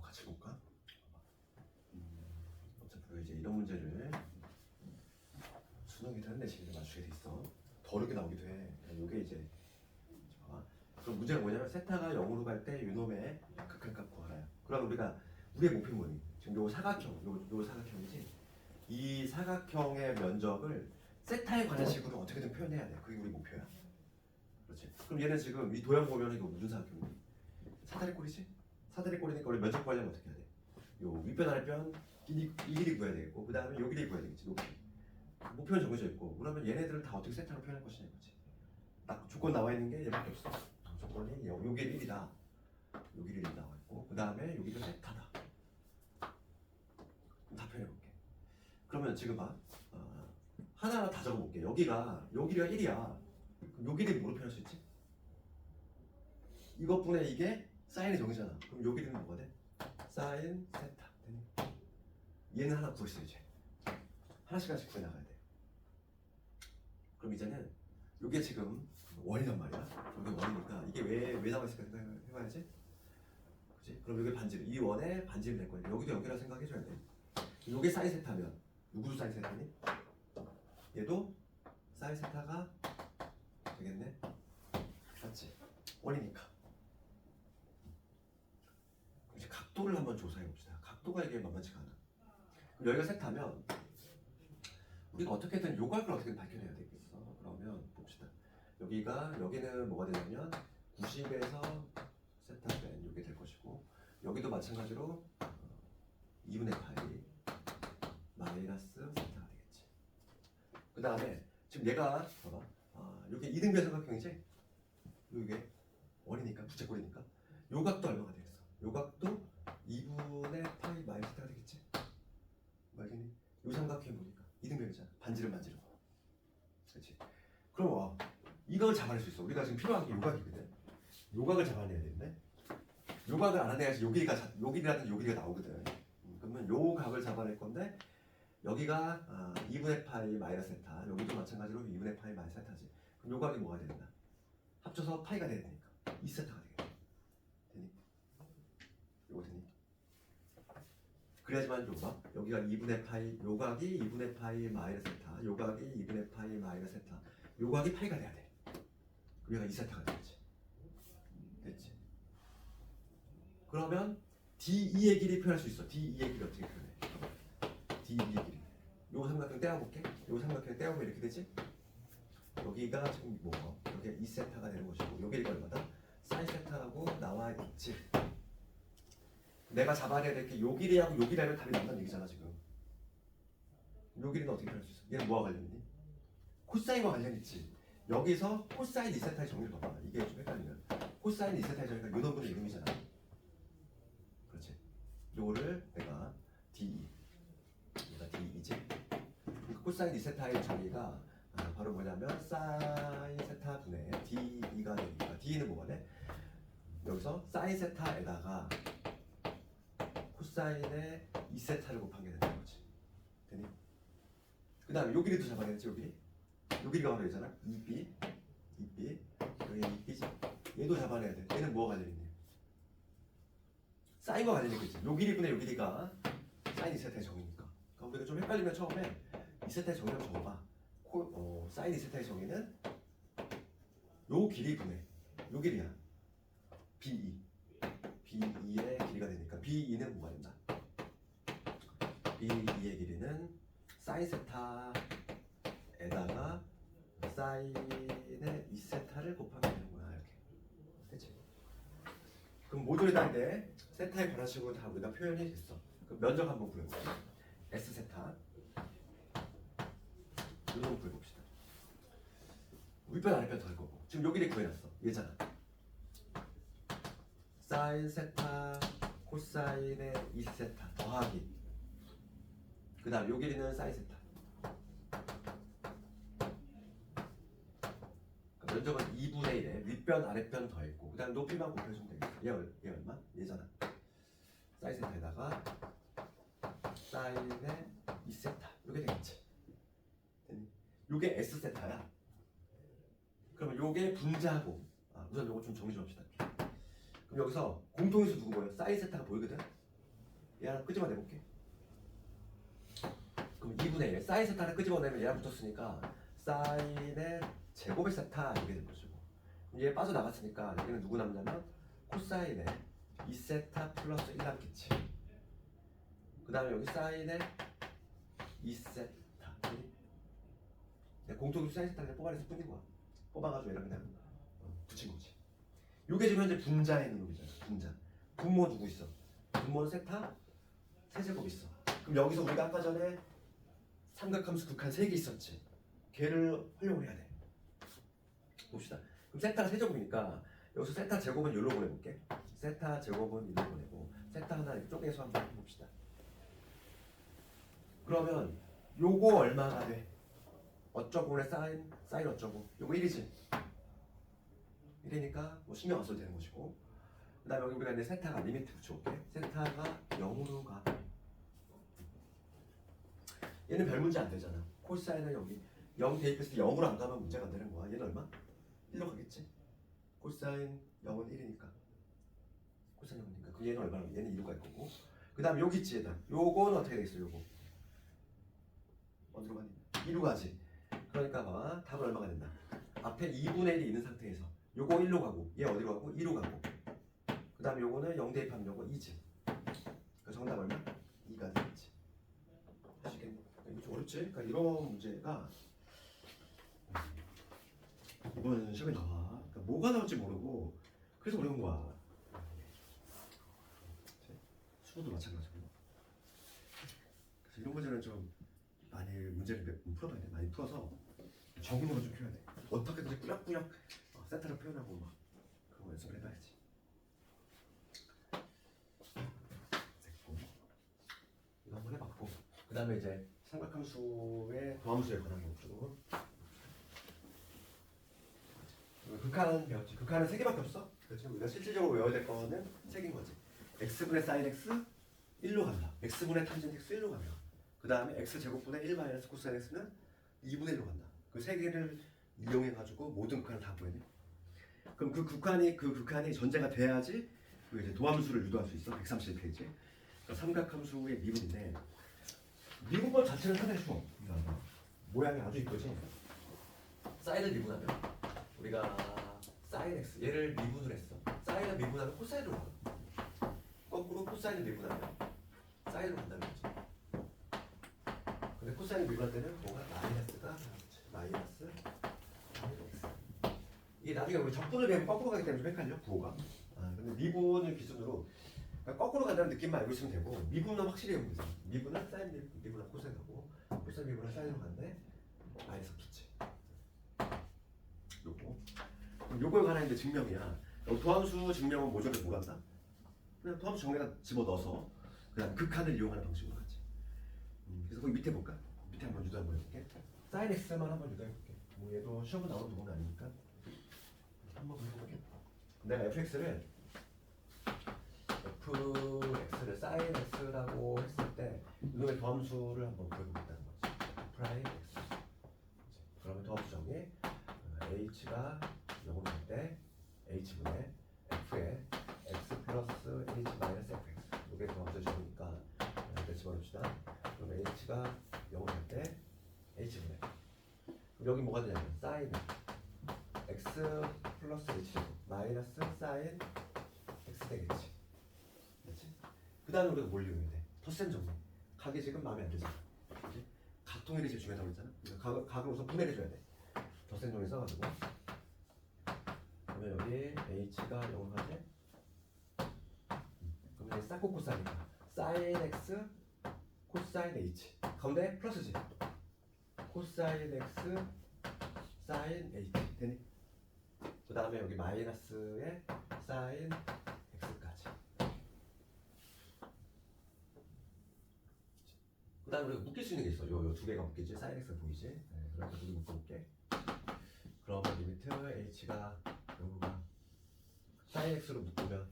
같이 볼까? 어차피 이제 이런 문제를 수능이든 내신이든 맞추게 돼 있어. 더 어렵게 나오기도 해. 이게 이제 봐봐. 그럼 문제가 뭐냐면 세타가 0으로 갈 때 요놈의 극한값 구하라요. 그럼 우리가 우리의 목표 뭐니? 지금 요 사각형, 요 사각형이지. 이 사각형의 면적을 세타에 관한 식으로 어떻게든 표현해야 돼. 그게 우리 목표야. 그렇지. 그럼 얘는 지금 이 도형 보면 이거 무슨 사각형이니? 사다리꼴이지? 사다리꼴이니까 우리 면적 구하려면 어떻게 해야 돼? 요 윗변 아랫변 이 길이 구해야 되겠고 그 다음에 요 길이 구해야 되겠지. 높이. 목표는 정해져 있고 그러면 얘네들을 다 어떻게 세타로 표현할 것이냐 이거지. 딱 조건 나와 있는 게 얘밖에 없어. 조건이 요 길이 1이다. 요 길이 1 나와 있고 그 다음에 여기가 세타다. 다 표현해볼게. 그러면 지금 봐. 하나하나 다 적어볼게. 여기가 1이야. 그럼 요 길이 뭐로 표현할 수 있지? 이것분의 이게 사인의 정의잖아. 그럼 요 길이는 뭐가 돼? 사인 세타. 되니? 얘는 하나 구했어 이제. 하나씩 하나씩 구해나가야 돼. 그럼 이제는 이게 지금 원이란 말이야. 이게 원이니까 이게 왜 나와 있을까 생각해봐야지. 그치? 그럼 이게 반지름. 이 원에 반지름 될 거야. 여기도 연결할 생각해줘야 돼. 이게 사인 세타면 누구도 사인 세타니? 얘도 사인 세타가 되겠네. 맞지? 원이니까. 이제 각도를 한번 조사해 봅시다. 각도가 이게 만만치가 않아. 그럼 여기가 세타면 우리가 어떻게든 요각을 어떻게든 밝혀내야 되겠어. 그러면 봅시다. 여기는 뭐가 되냐면 90에서 세타 뺀 이게 될 것이고 여기도 마찬가지로 2분의 파이 마이너스 세타가 되겠지. 그 다음에 지금 얘가 봐봐. 이게 이등변 삼각형이지? 이게 원이니까 부채꼴이니까 요 각도 얼마가 되겠어? 요 각도 2분의 파이 마이너스 세타가 되겠지? 말겠니? 요 삼각형이 뭐니까? 이등변이잖아. 반지름. 그렇지? 그럼 이걸 잡아낼 수 있어. 우리가 지금 필요한 게 요각이거든. 요각을 잡아내야 되는데 요각을 알아내야지 요길이라든지 요길이가 나오거든. 그러면 요 각을 잡아낼 건데 여기가 2분의 파이 마이너스 세타. 여기도 마찬가지로 2분의 파이 마이너스 세타지. 그럼 요 각이 뭐가 된다? 합쳐서 파이가 돼야 되니까 2세타가 되겠다. 되니? 요거 되니? 그래야지만 요가 여기가 2분의 파이 요각이 2분의 파이 마이너스 세타 요각이 2분의 파이 마이너스 세타 요각이 파이가 돼야 돼. 그럼 얘가 2세타가 되겠지. 됐지? 그러면 D2의 길이 표현할 수 있어. D2의 길이 어떻게 표현해? D2의 길이 요 삼각형 떼어볼게. 요 삼각형 떼어보면 이렇게 되지? 여기가 지금 여기가 2세타가 되는 것이고 여기가 얼마다? 사인 세타라고 나와 있지. 내가 잡아내야 될 게 요 길이하고 요 길이라면 답이 나온다는 얘기잖아 지금. 요 길이는 어떻게 표현할 수 있어? 얘는 뭐와 관련 있니? 코사인과 관련 있지. 여기서 코사인 2세타의 정의를 봐봐. 이게 좀 헷갈리면 코사인 2세타의 정의가 요 놈의 이름이잖아. 그렇지. 요거를 내가 D2 얘가 D2지. 그 코사인 2세타의 정의가 바로 뭐냐면 사인 세타 분의 D2가 되니까 D는 뭐가 돼? 여기서 사인 세타에다가 코사인의 2세타를 곱한 게 되는 거지. 되니? 그 다음에 요 길이도 잡아내야지. 요 길이 요 길이가 바로 얘잖아. 2B 여기 2B지. 얘도 잡아내야 돼. 얘는 뭐가 관련있니? 사인과 관련있겠지. 요 길이분의 요 길이가 사인 2세타의 정의니까. 그럼 우리가 좀 헷갈리면 처음에 2세타의 정의를 적어봐. 사인 2세타의 정의는 요 길이분의 요 길이야. B2 B2의 길이가 되니까 B2는 뭐가 된다? B2의 길이는 사인 세타에다가 사인의 2세타를 곱하면 되는구나. 이렇게 됐지? 그럼 모듈이다 할 때 세타의 변화식으로 다 우리가 표현이 됐어. 그럼 면적 한번 구해볼게. S세타 이거 한번 구해봅시다. 윗변 아랫변 더할 거고 지금 요 길이 구해놨어. 얘잖아. 사인 세타 코사인의 2세타 더하기 그 다음 요 길이는 사인 세타. 그러니까 면적은 2분의 1에 윗변 아랫변 더했고 그 다음 높이만 곱해주면 되겠어. 얘 얼마? 얘잖아. 사인 세타에다가 사인의 2세타 이렇게 되겠지. 됐니? 요게 S세타야. 그러면 요게 분자고 우선 요거 좀 정리 좀 합시다. 그럼 여기서 공통인수 누구 보여? 사인 세타가 보이거든? 얘 하나 끄집어내볼게. 그럼 2분의 1 사인 세타를 끄집어내면 얘랑 붙었으니까 사인의 제곱의 세타 이게 된 거죠. 얘 빠져나갔으니까 여기는 누구 남냐면 코사인의 2세타 플러스 1 남겠지. 그 다음에 여기 사인의 2세타 공통인수 사인 세타를 뽑아내서 뿐인 거야. 뽑아가지고 얘랑 그냥 붙인 거지. 요게 지금 현재 분자에 있는 놈이잖아. 분자. 분모 누구 있어? 분모는 세타 세제곱 있어. 그럼 여기서 우리가 아까 전에 삼각함수 극한 3개 있었지. 걔를 활용을 해야 돼. 봅시다. 그럼 세타가 세제곱이니까 여기서 세타 제곱은 여기로 보내볼게. 세타 제곱은 여기로 보내고 세타 하나 이렇게 쪼개서 한번 해봅시다. 그러면 요거 얼마가 돼? 어쩌고의 사인 어쩌고 요거 1이지. 1이니까 뭐 신경 안 써도 되는 것이고 그 다음에 여기 우리가 이제 세타가 리미트 붙여볼게. 세타가 0으로 가. 얘는 별 문제 안 되잖아. 코사인은 여기 0 대입했을 때 0으로 안 가면 문제가 안 되는 거야. 얘는 얼마? 1로 가겠지. 코사인 0은 1이니까 코사인 0이니까 그 얘는 얼마나? 얘는 2로 갈 거고 그 다음에 여기 있지 얘다. 요거는 어떻게 되겠어? 요거 어디로 가니? 2로 가지. 그러니까 봐. 답은 얼마가 된다. 앞에 2분의 1이 있는 상태에서 요거 1로 가고 얘 어디로 가고? 2로 가고 그 다음에 요거는 0 대입하면 요거 2지. 그 정답 얼마? 2가 되겠지. 아시겠니? 이거 좀 어렵지? 그러니까 이런 문제가 이번 시험에 나와. 그러니까 뭐가 나올지 모르고 그래서 어려운 거야. 수도도 마찬가지고. 그래서 이런 문제는 좀 많이 문제를 몇 번 풀어봐야 돼. 많이 풀어서 적응으로 좀 표현해. 어떻게든지 꾸역꾸역 세타를 표현하고 막 그런 거 연습을 해봐야지. 됐고 이거 한번 해봤고 그 다음에 이제 삼각함수의 도함수에 관한 것도 극한은 배웠지. 극한은 3개밖에 없어. 그렇죠. 우리가 실질적으로 외워야 될 거는 3개인 거지. x분의 sin x 1로 간다. x분의 탄젠트 x 1로 가면 그 다음에 x제곱분의 1 마이너스 코사인 x는 2분의 1로 간다. 그 3개를 이용해가지고 모든 극한을 다 구해내. 그럼 그 극한이 전제가 돼야지 그 이제 도함수를 유도할 수 있어. 131페이지. 그러니까 삼각함수의 미분인데 미분법 자체는 상당히 쉬워. 모양이 아주 이쁘지. 사인을 미분하면 우리가 사인 x 얘를 미분을 했어. 사인을 미분하면 코사인으로 가. 거꾸로 코사인을 미분하면 사인으로 간다는 거지. 근데 코사인을 미분할 때는 뭐가 마이너스가 마이너스 x. 이게 나중에 우리 적분을 배우면 거꾸로 가기 때문에 좀 헷갈려. 부호가. 근데 미분을 기준으로 그러니까 거꾸로 간다는 느낌만 알고 있으면 되고 미분은 확실히 외우면 되죠. 미분은 사인 미분은 코사인 가고 코사인 미분은 사인으로 가는데 마이너스 붙지. 요거. 그럼 요거에 관한 이제 증명이야. 도함수 증명은 모조리 뭐 한다? 그냥 도함수 정리에다 집어넣어서 그다음 극한을 이용하는 방식으로 가지. 그래서 거기 밑에 볼까? 밑에 한번 유도 한번 해볼게. 사인 x만 한번 유도해볼게. 뭐 얘도 시험에 나오는 부분 아니니까 한번 해볼게. 내가 fx를 사인 x라고 했을 때 이놈의 도함수를 한번 구해보겠다는 거지. 프라임 x. 그러면 도함수 정리 h가 0으로 될 때 h분의 f에 x 플러스 h 마이너스 fx. 이게 도함수 정리니까 일단 집어넣읍시다. 그럼 h가 0으로 될 때 h분의 여기 뭐가 되냐면 사인 x 플러스 h 마이너스 사인 x 되겠지. 그렇지? 그 다음에 우리가 뭘 이용해야 돼? 덧셈 정리. 각이 지금 마음에 안 들잖아. 그렇지? 각통일이 제일 중요하다고 그랬잖아. 각을 우선 분해를 해줘야 돼. 덧셈 정리 써가지고 그러면 여기 h가 0을 하지? 그러면 이제 쌍코 코사인이니까 사인 x 코사인 h 가운데 플러스지. 코사인 x 사인 h 되니? 그 다음에 여기 마이너스에 사인 x까지. 그 다음에 우리가 묶일 수 있는 게 있어. 요 두 개가 묶이지. 사인 x가 보이지? 네, 그래서 여기 묶어볼게. 그러면 리미트 h가 여기가 사인 x로 묶으면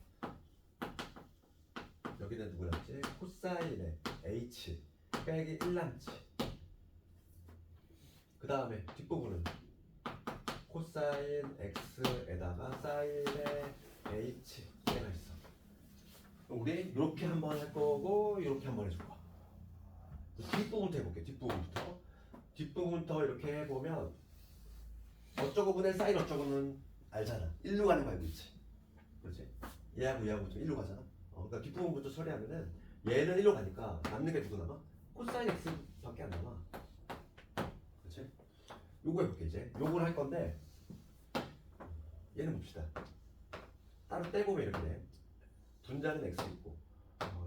여기는 누구 남지? 코사인에 h 빼기 1 남지. 그 다음에 뒷부분은 코사인 x에다가 사인의 h가 있어. 그럼 우리 이렇게 한번 할 거고 이렇게 한번 해줄 거야. 뒷부분부터 해볼게. 뒷부분부터 이렇게 해보면 어쩌고 분의 사인 어쩌고는 알잖아. 1로 가는 거 알고 있지. 그렇지? 얘하고 좀 1로 가잖아. 그러니까 뒷부분부터 처리하면은 얘는 1로 가니까 남는 게 누구 남아? 코사인 x밖에 안 남아. 그렇지? 요거 해볼게 이제. 요걸 할 건데 얘는 봅시다. 따로 떼보면 이렇게 돼. 분자는 x 있고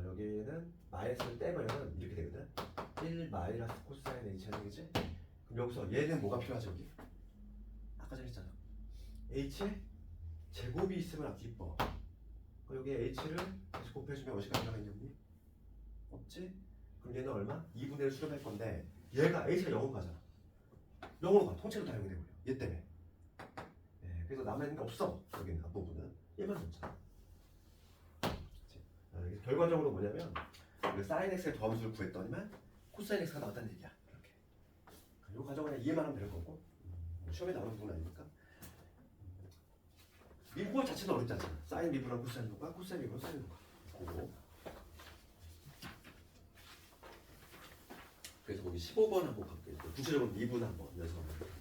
여기는 마이너스를 떼보면 이렇게 되거든. 1 마이너스 코사인 h 하는 거지. 그럼 여기서 얘는 뭐가 필요하지 여기? 아까 전에 했잖아. h에 제곱이 있으면 아주 이뻐. 여기에 h를 다시 곱해주면 어디가 들어가겠니? 없지? 그럼 얘는 얼마? 2분의 1 수렴할 건데 얘가 h가 0으로 가잖아. 0으로 가. 통째로 다 0이 돼버려. 얘 때문에. 네, 그래서 남아있는 게 없어. 여기는 앞부분은. 얘만 남잖아. 결과적으로 뭐냐면 사인 x의 도함수를 구했더니만 코사인 x가 나왔다는 얘기야. 이렇게. 이 과정을 그냥 이해만 하면 되는 거고 시험에 나오는 부분 아닙니까? 미분 자체는 어렵지 않잖아. 사인 미분한 코사인 미분과 코사인 미분한 사인 미분과 그거. 그래서 거기 15번 한번 갈게요. 구체적으로 미분 한번 연습 한번 해볼게요.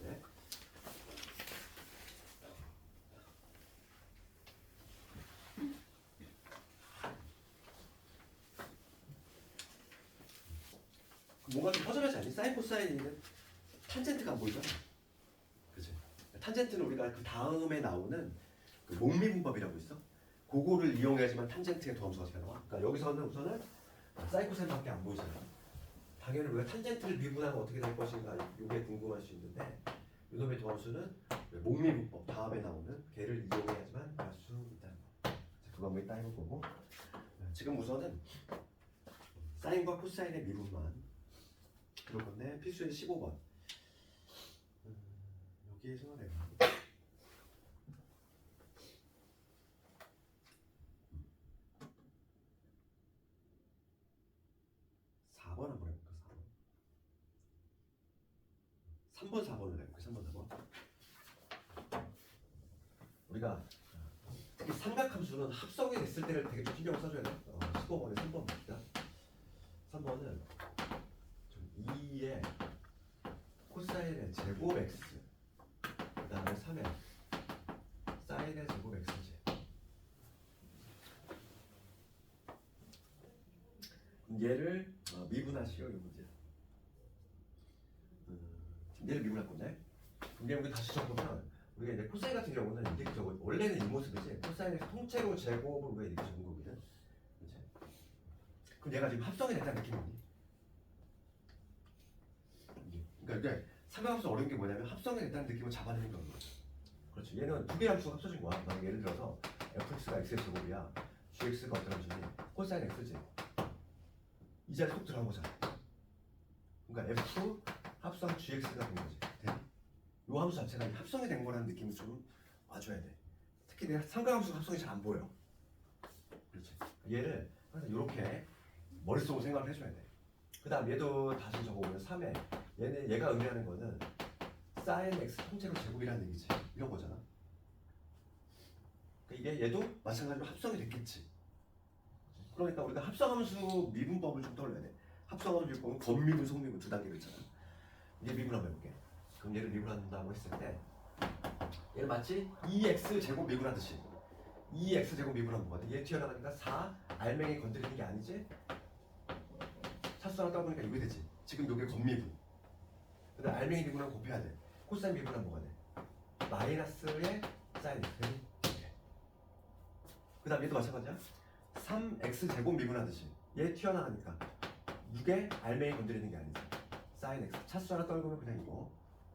뭔가 좀 허전하지 않니? 사인 코사인은 탄젠트가 안 보이잖아. 그치? 탄젠트는 우리가 그 다음에 나오는 그 목미분법이라고 있어. 그거를 이용해야지만 탄젠트의 도함수가 잘 나와. 그러니까 여기서는 우선은 사인 코사인밖에 안 보이잖아. 당연히 우리가 탄젠트를 미분하면 어떻게 될 것인가 이게 궁금할 수 있는데 이놈의 도함수는 목미분법 다음에 나오는 걔를 이용해야지만 알 수 있다는 거. 그거 한번 이따 해볼 거고 지금 우선은 사인과 코사인의 미분만 그럴 건데 필수의 15번 여기에서 내가 4번 한번 해볼까? 3번 4번을 해볼까? 3번 4번 우리가 특히 삼각함수는 합성이 됐을 때를 되게 좀 신경을 써줘야 돼. 15번에 3번 봅시다. 3번은 2의 코사인의 제곱 x 그 다음에 3의 사인의 제곱 x지. 얘를 미분하시오 이 문제. 얘를 미분할 건데 근데 여기 다시 적으면 우리가 이제 코사인 같은 경우는 이렇게 적어. 원래는 이 모습이지. 코사인에서 통째로 제곱을 우리가 이렇게 적은 거거든. 그치? 그럼 얘가 지금 합성이 됐다는 느낌이 있니? 그러니까 이게 삼각함수 어려운 게 뭐냐면 합성이 됐다는 느낌을 잡아내는 거야. 그렇지. 얘는 두 개의 함수가 합쳐진 거야. 만약 예를 들어서 fx가 x의 제곱이야. gx가 어떤 함수니? 코사인 x지. 이 자리 속 들어간 거잖아. 그러니까 f 합성 gx가 된 거지. 이 함수 자체가 합성이 된 거라는 느낌이 좀 와줘야 돼. 특히 내가 삼각함수 합성이 잘 안 보여. 그렇지. 얘를 항상 이렇게 머릿속으로 생각을 해줘야 돼. 그 다음 얘도 다시 적어보면 3에 얘가 의미하는 거는 sin x 통째로 제곱이라는 얘기지. 이런 거잖아. 그러니까 이게 얘도 마찬가지로 합성이 됐겠지. 그러니까 우리가 합성함수 미분법을 좀 떠올려야 돼. 합성함수 미분법은 건미분, 속미분 두 단계로 있잖아. 이제 미분 한번 해볼게. 그럼 얘를 미분한다고 했을 때 얘를 마치 2x 제곱 미분하듯이 2x 제곱 미분한 거 같아. 얘 튀어나가니까 4 알맹이 건드리는 게 아니지? 차수 하나 떠보니까 이게 되지. 지금 이게 건미분. 근데 알맹이 미분하면 곱해야 돼. 코사인 미분하면 뭐가 돼? 마이너스의 사인 x. 그 다음 얘도 마찬가지야. 3x 제곱 미분하듯이 얘 튀어나가니까 6에 알맹이 건드리는 게 아니지. 사인 x. 차수 하나 떨구면 그냥 이거.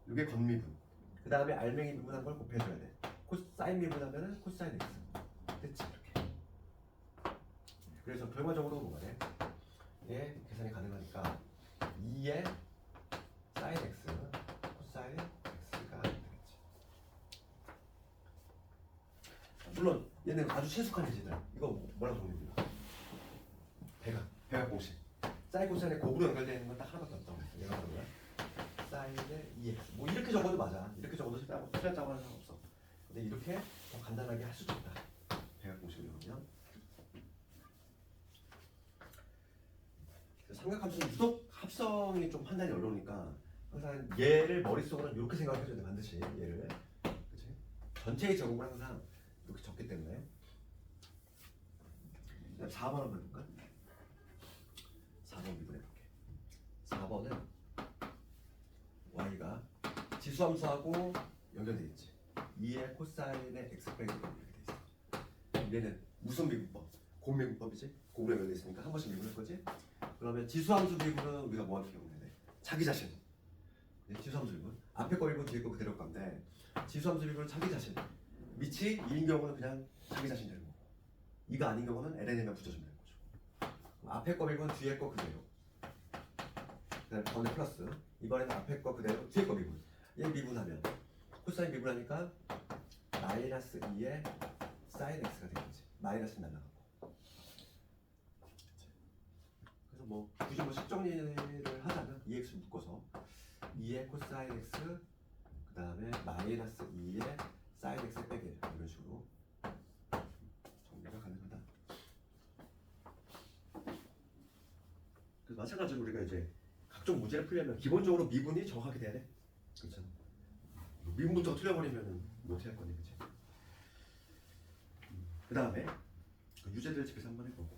6의 건미분. 그 다음에 알맹이 미분한 걸 곱해줘야 돼. 사인 미분하면은 코사인 x. 됐지 이렇게. 그래서 결과적으로 뭐가 돼? 얘 계산이 가능하니까 2의 사인 x, 코사인 x가 되겠지. 물론 얘는 아주 친숙한 예제들. 이거 뭐라고 정리합니다. 배각 공식. 사인 코사인의 곱으로 연결되어 있는 건 딱 하나밖에 없다고 했어. 얘가 뭐야? 사인의 2x. 뭐 이렇게 적어도 맞아. 이렇게 적어도 틀렸다고 하는 사람 없어. 근데 이렇게 더 간단하게 할 수도 있다. 배각 공식을 이용하면. 삼각함수는 유독 합성이 좀 판단이 어려우니까 항상 얘를 머릿속으로 이렇게 생각해줘야 돼. 반드시 얘를. 그치? 전체의 제곱을 항상 이렇게 적기 때문에. 4번 한번 해볼까? 4번 미분해볼게. 4번은 y가 지수함수하고 연결돼 있지. 2의 코사인의 x 빼기 이렇게 돼 있어. 얘는 무슨 미분법? 곱미분법이지? 곱으로 연결돼 있으니까 한 번씩 미분할 거지? 그러면 지수함수 미분은 우리가 뭐 어떻게 보면 돼? 자기 자신. 지수함수 미분. 앞에 거 미분 뒤에 거 그대로 건데 지수함수 미분은 자기 자신. 밑이 2인 경우는 그냥 자기 자신 되는 거고 2가 아닌 경우는 ln에만 붙여주면 되는 거죠. 앞에 거 미분 뒤에 거 그대로. 그다음에 가운데 플러스. 이번에는 앞에 거 그대로 뒤에 거 미분. 얘 미분하면 코사인 미분하니까 마이너스 2의 사인 x가 되겠지. 마이너스 날라가고. 그래서 뭐 굳이 뭐 식정리를 하자면 2x 묶어서 2의 코사인 x 그 다음에 마이너스 2의 사인 x 빼기 이런 식으로 정리가 가능하다. 그래서 마찬가지로 우리가 이제 각종 문제를 풀려면 기본적으로 미분이 정확하게 돼야 돼. 그렇죠? 미분부터 틀려버리면 못해 할 건데, 그치? 그 다음에 유제들 집에서 한번 해보고.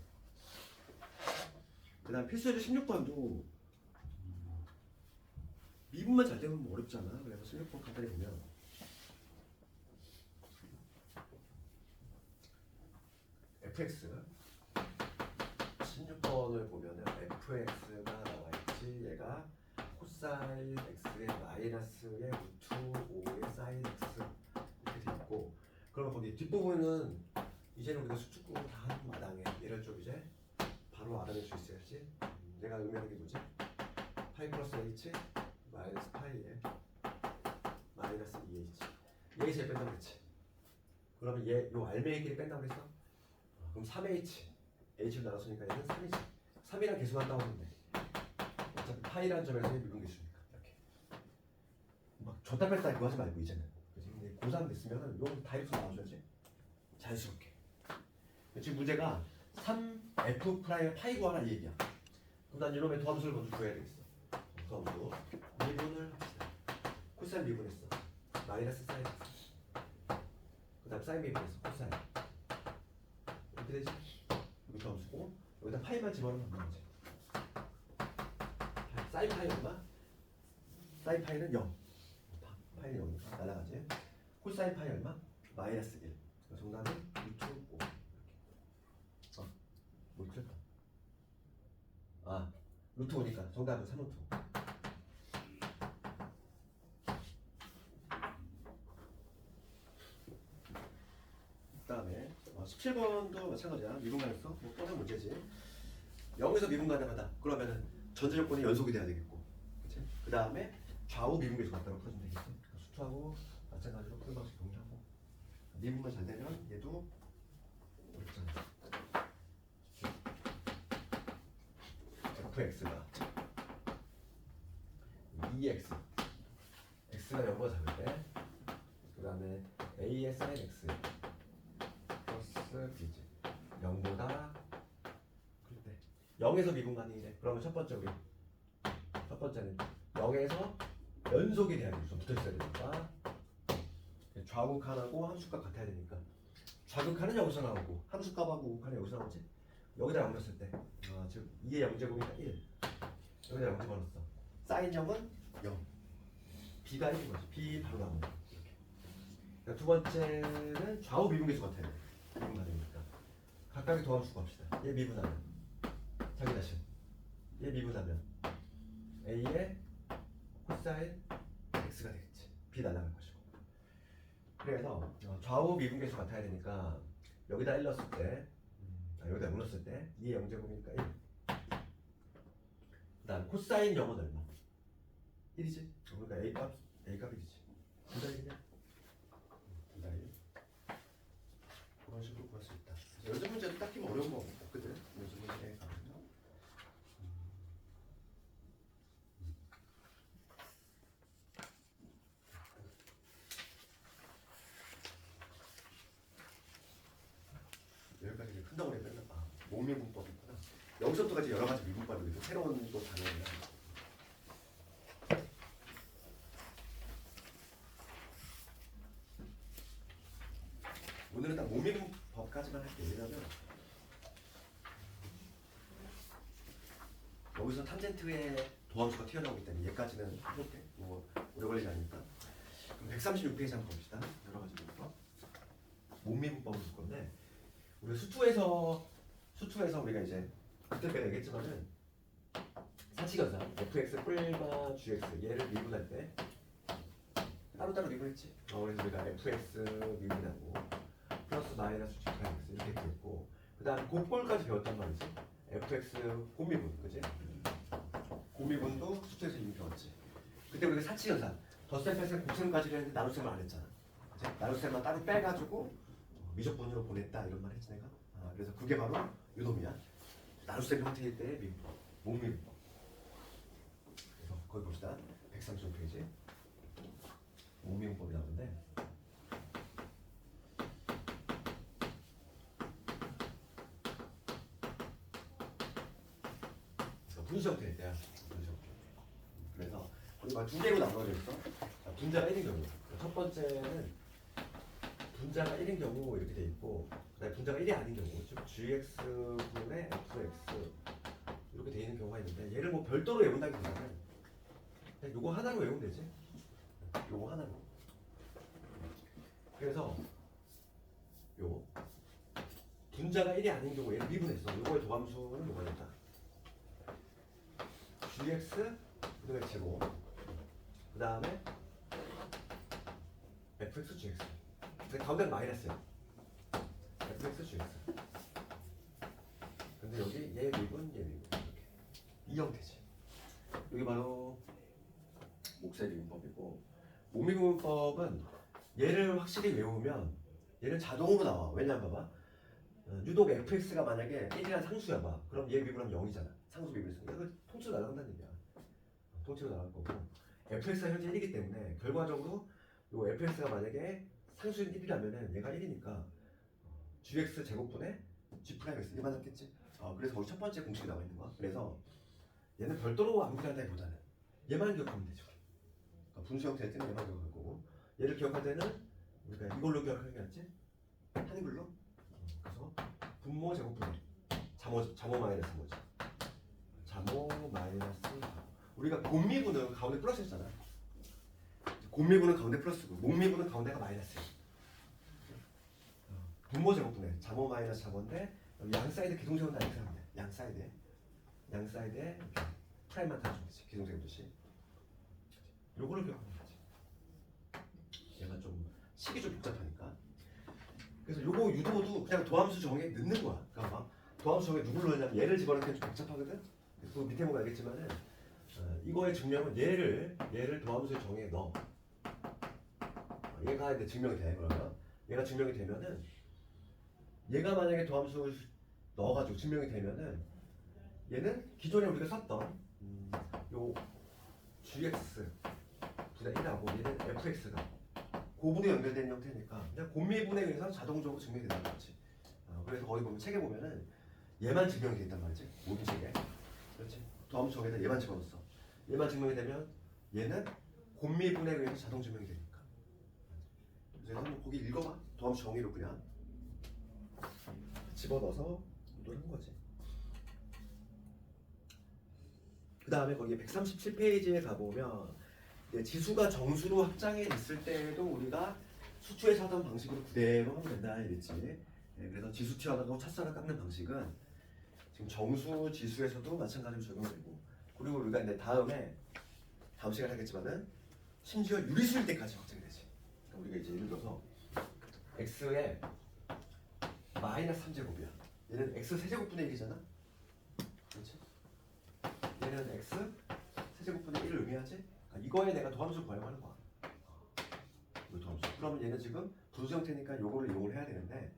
그 다음 필수예제 16번도 미분만 잘 되면 뭐 어렵잖아. 그래서 16번 간단히 보면 fx 16번을 보면은 fx가 나와있지. 얘가 코사인 x의 마이너스의 루트 5의 사인 x 이렇게 돼 있고, 그러면 거기 뒷부분은 이제는 우리가 수축구 다 하는 마당에 얘를 좀 이제 바로 알아낼 수 있어야지. 내가 의미하는 게 뭐지? 파이 플러스 h 마이너스 파이에 마이너스 2h. 여기서 얘 뺀다고 그랬지. 그러면 얘요 알맹이끼리 뺀다고 그랬어? 그럼 3h h를 나눴으니까 얘는 3이지. 3이랑 계수한다고 하면 돼. 어차피 파이라는 점에서 미분 계수니까 이렇게 막 줬다 뺐다 이거 하지 말고 이제는. 그치? 근데 고3 됐으면은 요건 다이렉트 나와줘야지. 자연스럽게. 지금 문제가 3f 프라임 파이 구하라 이 얘기야. 그럼 난 이놈의 도함수를 먼저 구해야 되겠어. 도함수 미분을 합시다. 코사인 미분했어. 마이너스 사인. 그 다음 사인 미분했어. 코사인. 이렇게 되지? 여기 도함수고 여기다 파이만 집어넣으면 안 나오지. 사인 파이 얼마? 사인 파이는 0. 파이는 0이니까 날아가지. 코사인 파이 얼마? 마이너스 1. 정답은 루트 5. 이렇게. 뭐 틀렸다. 루트 5니까 정답은 3루트 5. 그 다음에 17번도 마찬가지야. 미분 가능성 뭐 뻔한 문제지. 0에서 미분 가능하다. 그러면은 전제 조건이 연속이 돼야 되겠고, 그치? 그 다음에 좌우 미분 계수 같다고 풀어주면 되겠지. 그러니까 수투하고 마찬가지로 푸는 방식 동의하고, 미분만 잘 되면 얘도 어렵잖아. fx가 2x x가 0보다 작을 때, 그 다음에 a의 sin x 플러스 b지 0보다 클 때 0에서 미분 가능이래. 그러면 첫 번째는 0에서 연속이 돼야 돼. 좀 붙어 있어야 되니까 좌우칸하고 함수값 같아야 되니까, 좌극한은 여기서 나오고 함수값하고 우극한은 여기서 나오지. 여기다 0 넣었을 때 즉 2의 0제곱이니까 1, 여기다 0 집어넣었어. 사인 0은 0, b가 1인 거지. b 바로 나오는 거. 이렇게. 그러니까 두 번째는 좌우 미분계수 같아야 돼. 미분 가능이니까 각각의 도함수 구합시다. 얘 미분하면 자기 자신, 얘 미분하면 a의 코사인 x가 되겠지. b 날아갈 것이고. 그래서 좌우 미분계수 같아야 되니까 여기다 1 넣었을 때, 여기다 0 넣었을 때 2의 0제곱이니까 1. 그 다음 코사인 0은 얼마? 1이지. 그러니까 a값 1이지. 둘 다 1이냐? 둘 다 1. 그런 식으로 구할 수 있다. 요즘 문제도 딱히 뭐 어려운 거 없거든. 요즘 문제에 가면. 여기까지 큰 덩어리 끝나. 목미분법이 있구나. 여기서부터까지 여러 가지 미분법이 있고 새로운 또 단어입니다. 오늘은 딱 목미분법까지만 할게요. 왜냐면 여기서 탄젠트의 도함수가 튀어나오기 때문에 얘까지는 해볼게. 뭐 오래 걸리지 않으니까. 그럼 136페이지 한번 봅시다. 여러 가지 미분법. 목미분법을 볼 건데, 우리 수투에서 우리가 이제 그때 내가 얘기했지만은 사칙연산 fx 뿔마 gx 얘를 미분할 때 따로따로 미분했지. 그래서 우리가 fx 미분하고 플러스 마이너스 g x 이렇게 했고, 그 다음 곱골까지 배웠단 말이지. fx 곱미분, 그지? 곱미분도 수투에서 이미 배웠지. 그때 우리가 사칙연산 덧셈, 뺄셈, 곱셈까지를 했는데 나눗셈을 안 했잖아. 그치? 나눗셈만 따로 빼가지고 미적분으로 보냈다 이런 말 했지 내가. 그래서 그게 바로 요놈이야. 나눗셈 형태일 때의 미분법, 목미분법. 그래서 거기 봅시다. 135페이지 목미분법이 나오는데, 분수 형태일 때야. 분수 형태. 그래서 우리가 두 개로 나눠져 있어. 분자가 1인 경우, 첫 번째는 분자가 1인 경우 이렇게 돼 있고, 그다음에 분자가 1이 아닌 경우, 즉 gx분의 fx 이렇게 돼 있는 경우가 있는데, 얘를 뭐 별도로 외운다기보다는 그냥 요거 하나로 외우면 되지. 요거 하나로. 그래서 요 분자가 1이 아닌 경우 얘를 미분했어. 요거의 도함수는 뭐가 있다? gx 그다음에 제곱, 그 다음에 fx gx. 가운데는 마이너스야. fx gx. 근데 여기 얘 미분 얘 미분 이렇게 이 형태지. 여기 바로 목세 미분법이고, 목미분법은 얘를 확실히 외우면 얘는 자동으로 나와. 왜냐면 봐봐, 유독 fx가 만약에 1이란 상수야 봐. 그럼 얘 미분하면 0이잖아. 상수 미분했으니까 이거 통째로 날아간다는 얘기야. 통째로 나갈 거고, fx가 현재 1이기 때문에 결과적으로 요 fx가 만약에 상수인 1이라면은 얘가 1이니까 gx 제곱분의 g 프라임 x 이만 잡겠지. 그래서 거기 첫 번째 공식이 나와 있는 거야. 그래서 얘는 별도로 암기한다기보다는 얘만 기억하면 되죠. 그러니까 분수 형태일 때는 얘만 기억할 거고, 얘를 기억할 때는 우리가 이걸로 기억하는 게 낫지. 한글로. 그래서 분모 제곱분의 자모 마이너스 뭐지? 자모 마이너스 자모. 우리가 곱미분은 가운데 플러스였잖아. 곱미분은 가운데 플러스고 목미분은 가운데가 마이너스야. 분모 제곱분의 자모 마이너스 자모인데 양 사이드 기둥 세운다 이렇게 하면 돼. 양 사이드에 이렇게 프라임만 따라주면 되지. 기동생 듯이. 요거를 기억하면 되지. 얘가 좀 식이 좀 복잡하니까. 그래서 요거 유도도 그냥 도함수 정에 넣는 거야. 그러니까 막 도함수 정에 누굴 넣느냐면 얘를 집어넣는 게 좀 복잡하거든. 그 밑에 보면 알겠지만은 이거의 증명은 얘를 도함수 정에 넣어. 얘가 이제 증명이 돼. 그러면 얘가 증명이 되면은 얘가 만약에 도함수 넣어가지고 증명이 되면은 얘는 기존에 우리가 썼던 요 gx 분의 1하고 얘는 fx가 고분에 연결된 형태니까 그냥 곱미분에 의해서 자동적으로 증명이 된다는 거지. 그래서 거기 보면 책에 보면은 얘만 증명이 된단 말이지. 모든 책에. 그렇지. 도함수 정에다 얘만 집어넣었어. 얘만 증명이 되면 얘는 곱미분에 의해서 자동 증명이 되니까. 그래서 한번 거기 읽어봐. 도함수 정의로 그냥 집어넣어서 노는 거지. 그 다음에 거기 137페이지에 가보면 지수가 정수로 확장이 됐을 때에도 우리가 수투에서 하던 방식으로 그대로 하면 된다 이랬지. 그래서 지수 튀어나가고 찻살을 깎는 방식은 지금 정수 지수에서도 마찬가지로 적용되고, 그리고 우리가 이제 다음 시간에 하겠지만은 심지어 유리수일 때까지 확장이 되지. 그러니까 우리가 이제 예를 들어서 x의 마이너스 3제곱이야. 얘는 x 세제곱분의 1이잖아. 그렇지? 얘는 x 세제곱분의 1을 의미하지? 그러니까 이거에 내가 도함수를 구하려고 하는 거야. 이 도함수. 그러면 얘는 지금 분수 형태니까 요거를 이용해야 되는데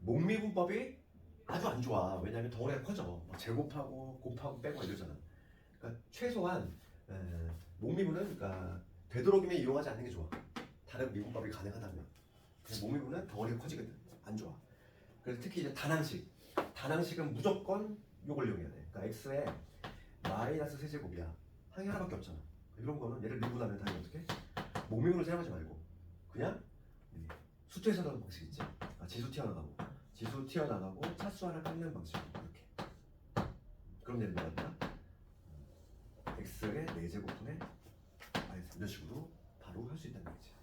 목미분법이 아주 안 좋아. 왜냐하면 덩어리가 커져. 막 제곱하고 곱하고 빼고 이러잖아. 그러니까 최소한 목미분은 그러니까 되도록이면 이용하지 않는 게 좋아. 다른 미분법이 가능하다면. 목미분은 덩어리가 커지거든. 안 좋아. 그래서 특히 이제 단항식은 무조건 요걸 이용해야 돼. 그러니까 x의 마이너스 세제곱이야. 항이 하나밖에 없잖아. 이런 거는 얘를 미분하면 당연히 어떻게? 목미분을 사용하지 말고 그냥 수투에서 나오는 방식 있지. 지수 튀어나가고 차수 하나 깎는 방식으로 이렇게. 그럼 얘를 뭐가 된다? x의 4제곱분의 마이너스 이런 식으로 바로 할 수 있다는 거지.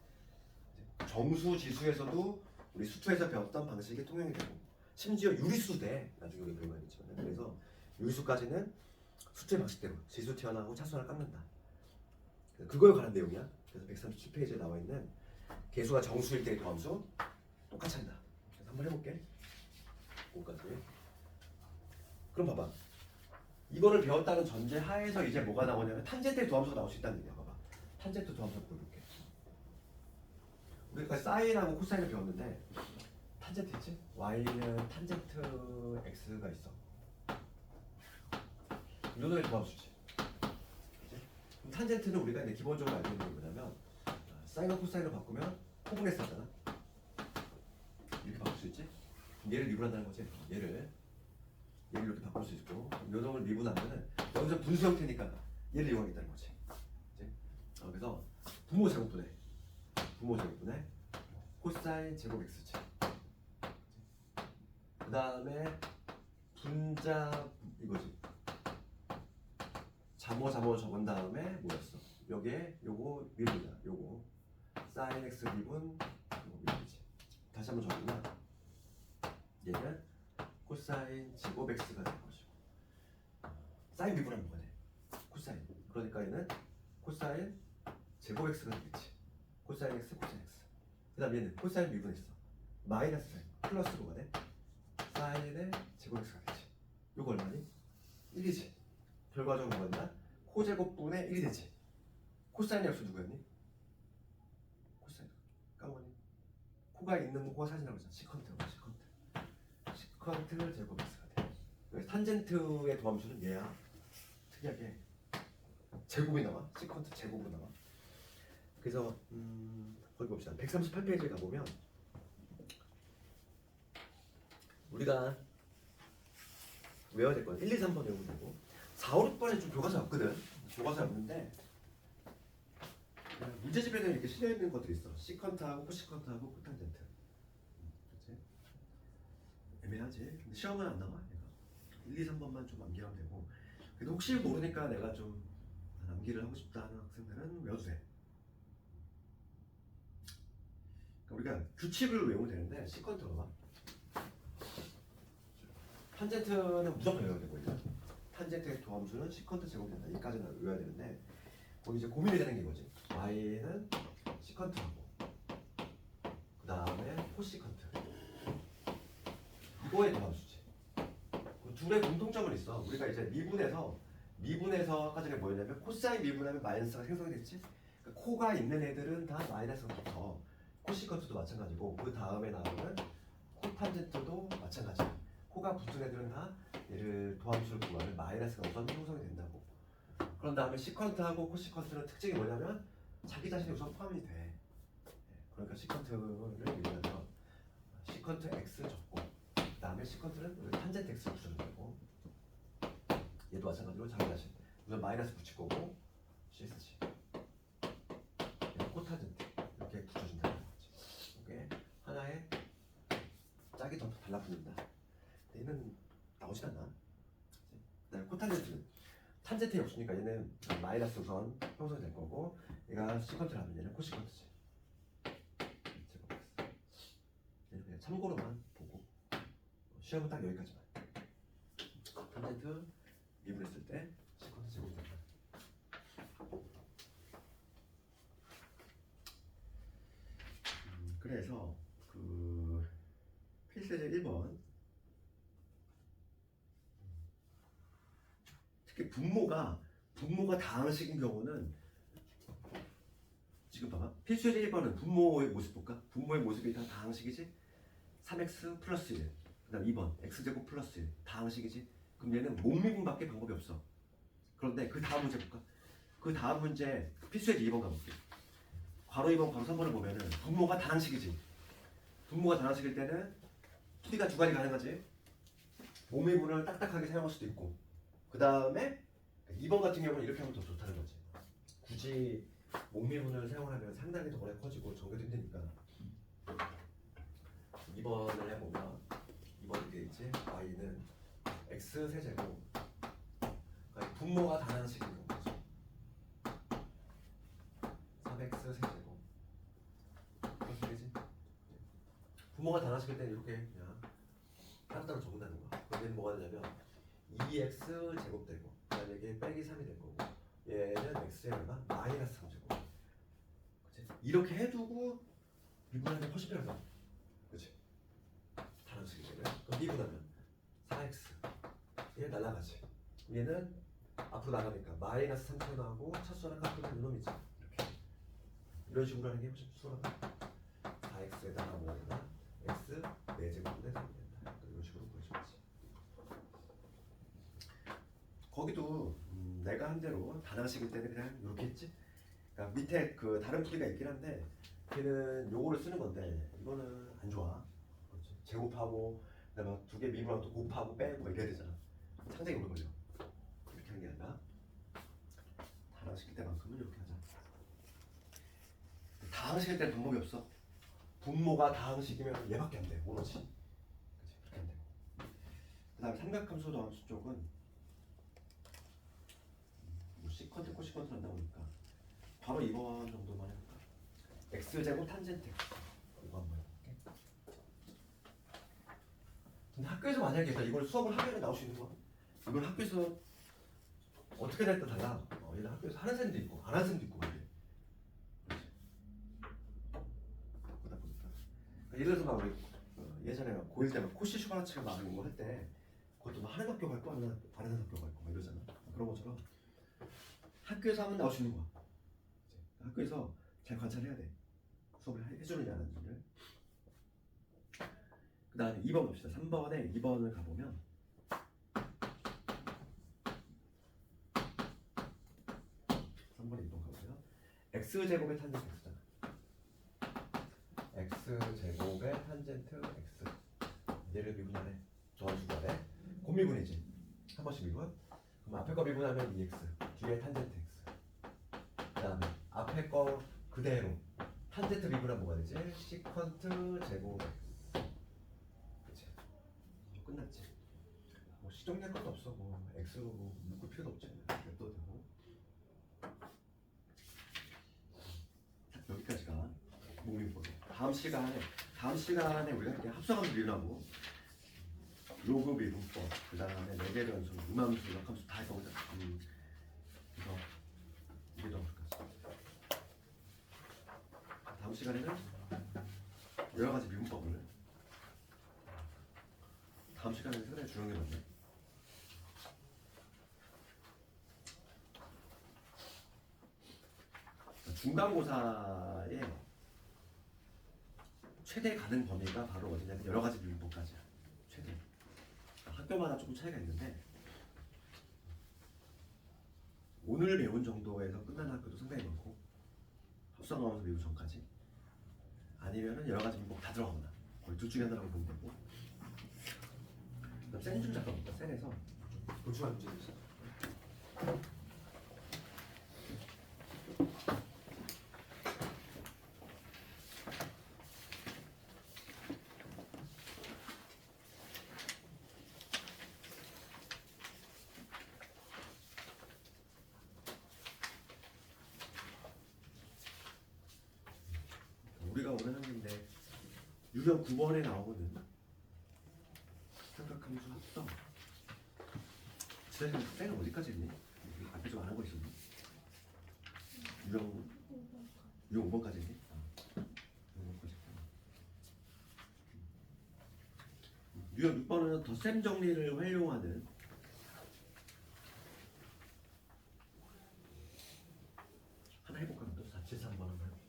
정수 지수에서도 우리 수투에서 배웠던 방식이 통용이 되고, 심지어 유리수도 돼. 나중에 우리 배우겠지만. 그래서 유리수까지는 수투의 방식대로 지수 튀어나오고 차수 하나 깎는다. 그거에 관한 내용이야. 그래서 137페이지에 나와 있는 개수가 정수일 때의 도함수 똑같이 한다. 그래서 한번 해볼게. 그거까지. 그럼 봐봐. 이거를 배웠다는 전제 하에서 이제 뭐가 나오냐면 탄젠트의 도함수가 나올 수 있다는 얘기야. 봐봐. 탄젠트 도함수 보여줄게. 우리가 사인하고 코사인을 배웠는데 탄젠트 있지? y는 탄젠트 x가 있어. 요놈의 도함수지. 그럼 탄젠트는 우리가 이제 기본적으로 알고 있는 게 뭐냐면 사인과 코사인을 바꾸면 코분해서 하잖아. 이렇게 바꿀 수 있지? 얘를 미분한다는 거지. 얘를 이렇게 바꿀 수 있고, 요놈을 미분하면은 여기서 분수 형태니까 얘를 이용하겠다는 거지. 그치? 그래서 부모 제곱분의 코사인 제곱 x지. 그 다음에 분자 이거지. 자모 적은 다음에 뭐였어? 여기에 요거 미분이야. 요거 사인 x 미분 미분이지. 다시 한번 적으면 얘는 코사인 제곱 x가 될 것이고, 사인 미분하면 뭐가 돼? 코사인. 그러니까 얘는 코사인 제곱 x가 되겠지. 코사인 x, 코사인 x. 그 다음 얘는 코사인 미분했어. 마이너스 사인 플러스 뭐가 돼? 사인의 제곱 x가 되지. 요거 얼마니? 1이지. 결과적으로 뭐가 된다? 코제곱분의 1이 되지. 코사인 약수 누구였니? 코사인. 까먹었니? 코가 있는 코가 사진이라고 했잖아. 시컨트 제곱 x가 돼. 그래서 탄젠트의 도함수는 얘야. 특이하게 제곱이 나와. 시컨트 제곱으로 나와. 그래서 거기 봅시다. 138페이지에 가보면 우리가 외워야 될 건 1, 2, 3번 외우면 되고 4, 5, 6번에 좀 교과서 없거든. 교과서 없는데 문제집에는 이렇게 실려있는 것들이 있어. 시컨트하고 코시컨트하고 코탄젠트. 그렇지? 애매하지? 근데 시험은 안 나와. 얘가. 1, 2, 3번만 좀 암기하면 되고, 근데 혹시 모르니까 내가 좀 암기를 하고 싶다 하는 학생들은 외워도 돼. 그러니까 우리가 규칙을 외우면 되는데 시컨트 봐봐. 탄젠트는 무조건 외워야 되고, 일단 탄젠트의 도함수는 시컨트 제곱이 된다. 여기까지는 외워야 되는데 거기 이제 고민이 되는 게 이거지. y는 시컨트하고 그 다음에 코시컨트 이거의 도함수지. 그 둘의 공통점은 있어. 우리가 이제 미분에서 아까 전에 뭐였냐면 코사인 미분하면 마이너스가 생성이 됐지. 그러니까 코가 있는 애들은 다 마이너스가 붙어. 코시컨트도 마찬가지고 그 다음에 나오는 코탄젠트도 마찬가지야. 코가 붙은 애들은 다 얘를 도함수를 구하면 마이너스가 우선 형성이 된다고. 그런 다음에 시컨트하고 코시컨트는 특징이 뭐냐면 자기 자신이 우선 포함이 돼. 그러니까 시컨트를 얘기하면 시컨트 x 적고 그 다음에 시컨트는 탄젠트 x를 붙여주는 거고 얘도 마찬가지로 자기 자신 우선 마이너스 붙일 거고 CSG 코탄젠트 이렇게 붙여준다는 거지. 이게 하나의 짝이 더 달라붙는다. 얘는 나오진 않나? 코탄젠트는 탄젠트가 없으니까 얘는 마이너스 우선 형성이 될 거고 얘가 시컨트라면 얘는 코시컨트지. 얘는 그냥 참고로만 보고 시험은 딱 여기까지만. 탄젠트 미분했을 때 시컨트 제곱이 된다. 그래서 그 필수제 1번 특히 분모가 다항식인 경우는 지금 봐봐. 필수제 1번은 분모의 모습 볼까? 분모의 모습이 다 다항식이지? 3x 플러스 1. 그 다음 2번 x제곱 플러스 1. 다항식이지? 그럼 얘는 목미분밖에 방법이 없어. 그런데 그 다음 문제 볼까? 그 다음 문제 필수제 2번 가볼게. 괄호 2번, 괄호 3번을 보면은 분모가 다항식이지? 분모가 다항식일 때는 풀이가 두 가지 가능하지? 목미분을 딱딱하게 사용할 수도 있고 그 다음에 2번 같은 경우는 이렇게 하면 더 좋다는 거지. 굳이 목미분을 사용하면 상당히 더 오래 커지고 정교도 힘드니까 2번을 해보면 2번 이게 있지? y는 x 세제곱 그러니까 분모가 다항식인 거지. 3x 세제곱 그렇게 되지? 분모가 다항식일 때는 이렇게 그냥 따로따로 적는다는 거야. 그러면 뭐가 되냐면 2x 제곱되고 그다음에 이게 빼기 3이 될 거고 얘는 x의 얼마? 마이너스 3제곱. 그치? 이렇게 해두고 미분하면 훨씬 편하다. 그치? 다항식이 되면 그럼 미분하면 4x 얘 날라가지. 얘는 앞으로 나가니까 마이너스 3차 나오고 첫 수랑 같은 이놈이지. 이렇게 이런 식으로 하는 게 훨씬 수월하다. 4x에다가 뭐냐 x 4제곱분의 3이 된다. 이런 식으로 보여줘야지. 거기도 내가 한 대로 다항식일 때는 그냥 이렇게 했지. 그러니까 밑에 그 다른 풀이가 있긴 한데 걔는 요거를 쓰는 건데 이거는 안 좋아. 그렇지? 제곱하고 그다음에 두 개 미분하고 또 곱하고 빼고 이래야 되잖아. 상당히 오래 걸려. 이렇게 하는 게 아니라 다항식일 때만큼은 이렇게 하자. 다항식일 때는 방법이 없어. 분모가 다항식이면 얘밖에 안 돼. 오로지. 그치? 그렇게 안 되고. 그다음에 삼각함수 더함수 쪽은 시컨트 코시컨트를 한다 보니까 바로 2번 정도만 해볼까? x제곱 탄젠트 이거 한번 해볼게. 근데 학교에서 만약에 이걸 수업을 하면 나올 수 있는 거야. 이걸 학교에서 어떻게 될때 달라. 얘는 학교에서 하는 쌤도 있고 안 하는 쌤도 있고 그래. 그러다 보니까 예를 들어서 막 우리 예전에 고1 때 막 코시 슈바르츠가 막 이런 거 할 때 그것도 막 하는 학교 갈 거 아니면 안 하는 학교 갈 거 막 이러잖아. 그런 것처럼 학교에서 하면 나올 수 있는 거야. 학교에서 잘 관찰해야 돼. 수업을 해주느냐 안 하느냐를. 그 다음에 2번 봅시다. 3번에 2번을 가보면 3번에 2번 가보면 x제곱의 탄젠트 x잖아. x제곱의 탄젠트 x 얘를 미분하네. 더함수 구하래. 곱미분이지. 한 번씩 미분. 그럼 앞에 거 미분하면 2x 뒤에 탄젠트 x 그 다음에 앞에 거 그대로 탄젠트 미분하면 뭐가 되지? 시컨트 제곱 x 그치? 끝났지. 뭐 시정될 것도 없어. 뭐 x로 뭐 묶을 필요도 없지. 냅둬도 되고. 여기까지가 목미분. 다음 시간에 우리가 그냥 합성함수 미분하고 로그 미분법, 그 다음에 네개 변수, 음함수, 역함수 다 해서 그래서 이게 더 어렵겠어. 다음 시간에는 여러 가지 미분법을 다음 시간에 상당히 중요한 게 많네. 중간고사의 최대 가능 범위가 바로 어디냐면 여러 가지 미분법까지야. 최대. 학교마다 조금 차이가 있는데 오늘 배운 정도에서 끝나는 학교도 상당히 많고 합성하면서 배우기 전까지 아니면은 여러 가지 미분법 다 들어가거나 거의 둘 중에 하나라고 보면 되고. 그다음 센 좀 잠깐 볼까? 센에서 보충할 문제도 있어. 우리가 오늘 한 건데 유형 9번에 나오는 삼각함수 합성. 지난번에 쌤은 어디까지 했니? 앞에 좀 안 하고 있었니? 유형 5번까지 했니? 유형 5번까지 했구나. 유형 6번은 덧셈 정리를 활용하는 하나 해볼까? 또 473번 한번 해볼까?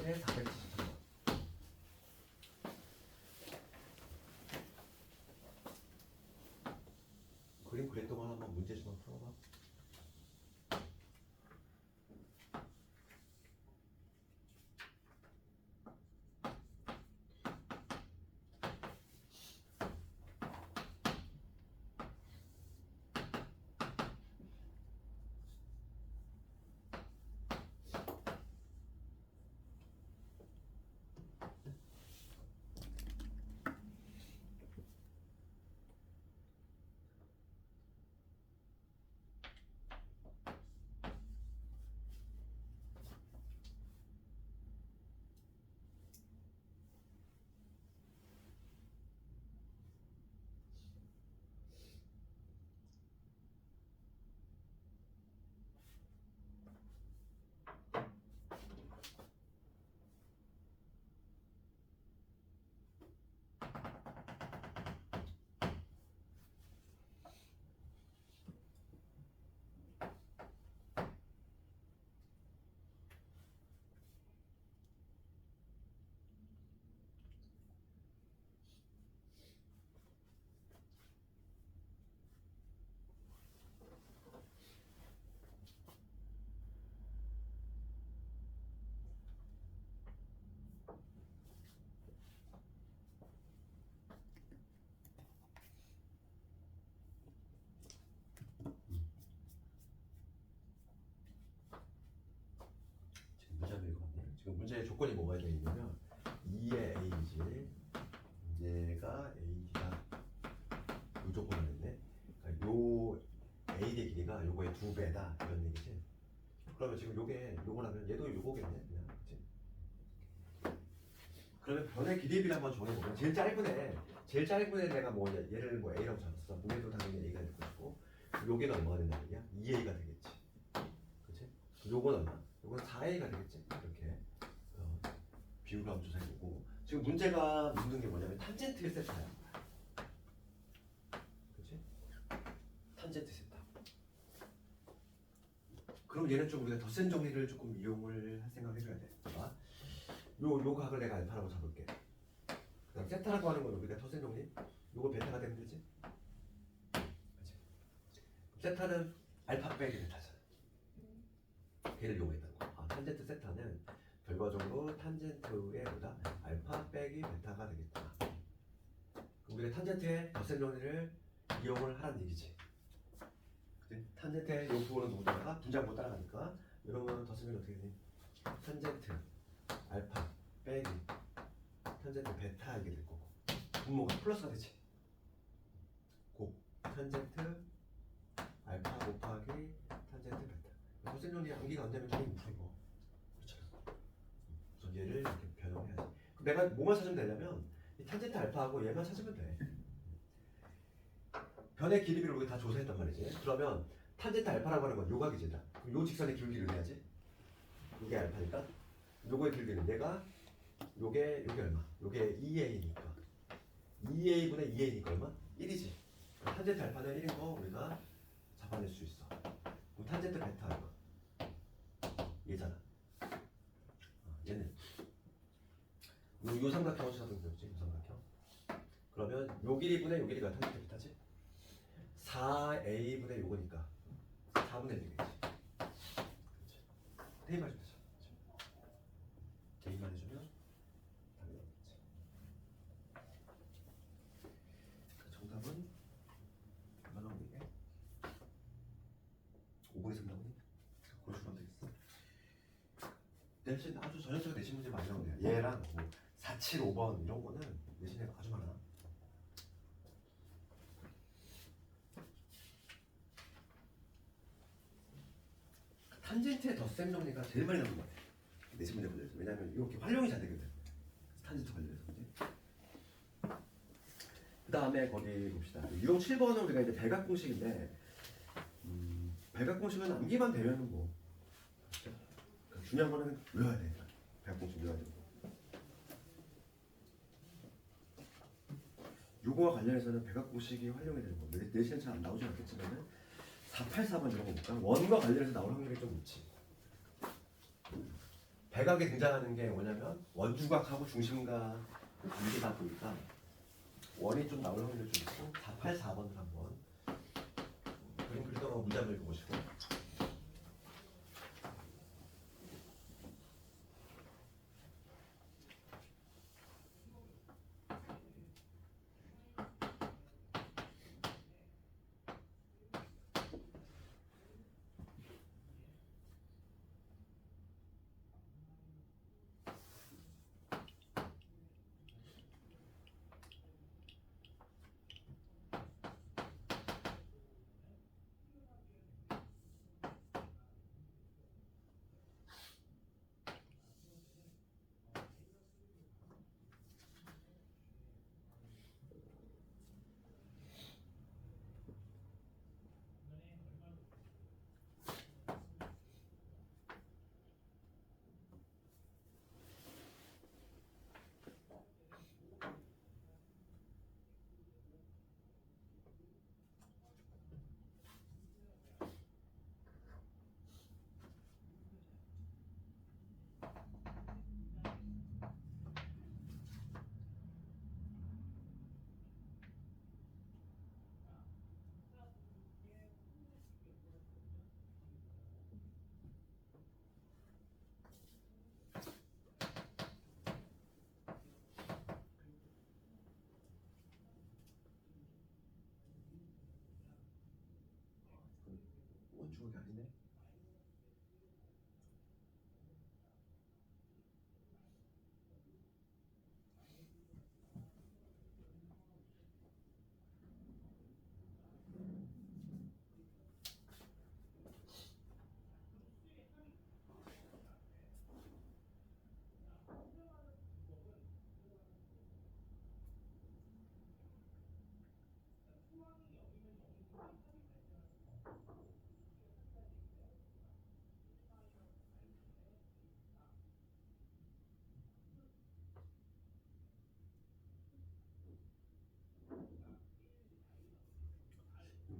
네, 473번. 그림 그릴 동안 한번 문제 좀 풀어봐. 지금 문제의 조건이 뭐가 되어 있냐면 2의 a지 얘가 ad다 이 조건을 했네. 그러니까 요 a의 길이가 요거의 2배다 이런 얘기지. 그러면 지금 요거라면 얘도 요거겠네 그냥. 그치? 그러면 변의 길이비를 한번 정해보면 제일 짧은 애 내가 뭐 얘를 뭐 a라고 잡았어. 무게도 당연히 a가 될 것이고 요게는 얼마가 된다는 얘기야? 2a가 되겠지. 그치? 요건 얼마? 요건 4a가 되겠지. 이렇게 비율을 한번 조사해보고 지금 문제가 묻는 게 뭐냐면 탄젠트 세타야. 그치? 탄젠트 세타. 그럼 얘는 좀 우리가 덧셈 정리를 조금 이용을 할 생각을 해줘야 돼. 봐봐. 요 각을 내가 알파라고 잡을게. 그다음 세타라고 하는 건 우리가 덧셈 정리. 요거 베타가 되면 되지? 그치? 세타는 알파 빼기 베타잖아. 걔를 이용했다고. 탄젠트 세타는 결과적으로 탄젠트의 보다 알파 빼기 베타가 되겠구나. 그럼 우리가 탄젠트의 덧셈 정리를 이용을 하라는 얘기지. 그치? 탄젠트의 요 부호는 누구다가 분자부호 따라가니까 이러면 덧셈이 어떻게 되니? 탄젠트 알파 빼기 탄젠트 베타 이게 될 거고 분모가 플러스가 되지. 곱 탄젠트 알파 곱하기 탄젠트 베타. 덧셈 정리 암기가 안 되면 그냥 풀고 그렇잖아. 그래서 얘를 이렇게 변형해야지. 그럼 내가 뭐만 찾으면 되냐면 이 탄젠트 알파하고 얘만 찾으면 돼. 변의 길이를 우리가 다 조사했단 말이지. 그러면 탄젠트 알파라고 하는 건 요각이지다. 그럼 요 직선의 길이를 해야지. 요게 알파니까 요거의 길이는 내가 요게 얼마? 요게 2a니까 2a분의 2a니까 얼마? 1이지. 탄젠트 알파는 1인 거 우리가 잡아낼 수 있어. 그럼 탄젠트 베타 얼마? 얘잖아. 얘는 요 삼각형을 찾으면 되지. 요 삼각형. 그러면 요 길이분의 요 길이가 탄젠트 베타지. 4a분의 요거니까 4분의 1이겠지. 그렇지. 대입만 해주면 되죠. 대입만 해주면 답이 나오겠지. 정답은 얼마 나오니 이게? 5분의 3 나오니? 그걸 주면 되겠어. 내신 아주 전형적인 내신 문제 많이 나오네요. 얘랑 뭐 4, 7, 5번 이런 거는 내신에 아주 많아. 탄젠트의 덧셈 정리가 제일 많이 나오는 것 같아. 내신 문제 관련해서. 왜냐면 이렇게 활용이 잘 되거든. 탄젠트 관련해서 문제. 그 다음에 거기 봅시다. 유형 7번은 우리가 이제 배각 공식인데 배각 공식은 암기만 되면 뭐 그러니까 중요한 거는 외워야 돼. 배각 공식 외워야 되고. 요거와 관련해서는 배각 공식이 활용이 되는 거. 내신은 잘 나오지 않겠지만은 484번 이런 거 볼까? 원과 관련해서 나올 확률이 좀 높지. 배각에 등장하는 게 뭐냐면 원주각하고 중심각 관계다 보니까 원이 좀 나올 확률이 좀 있고 484번을 한번 그림 그리다가 문장을 읽어보시고 원주각이 아니네.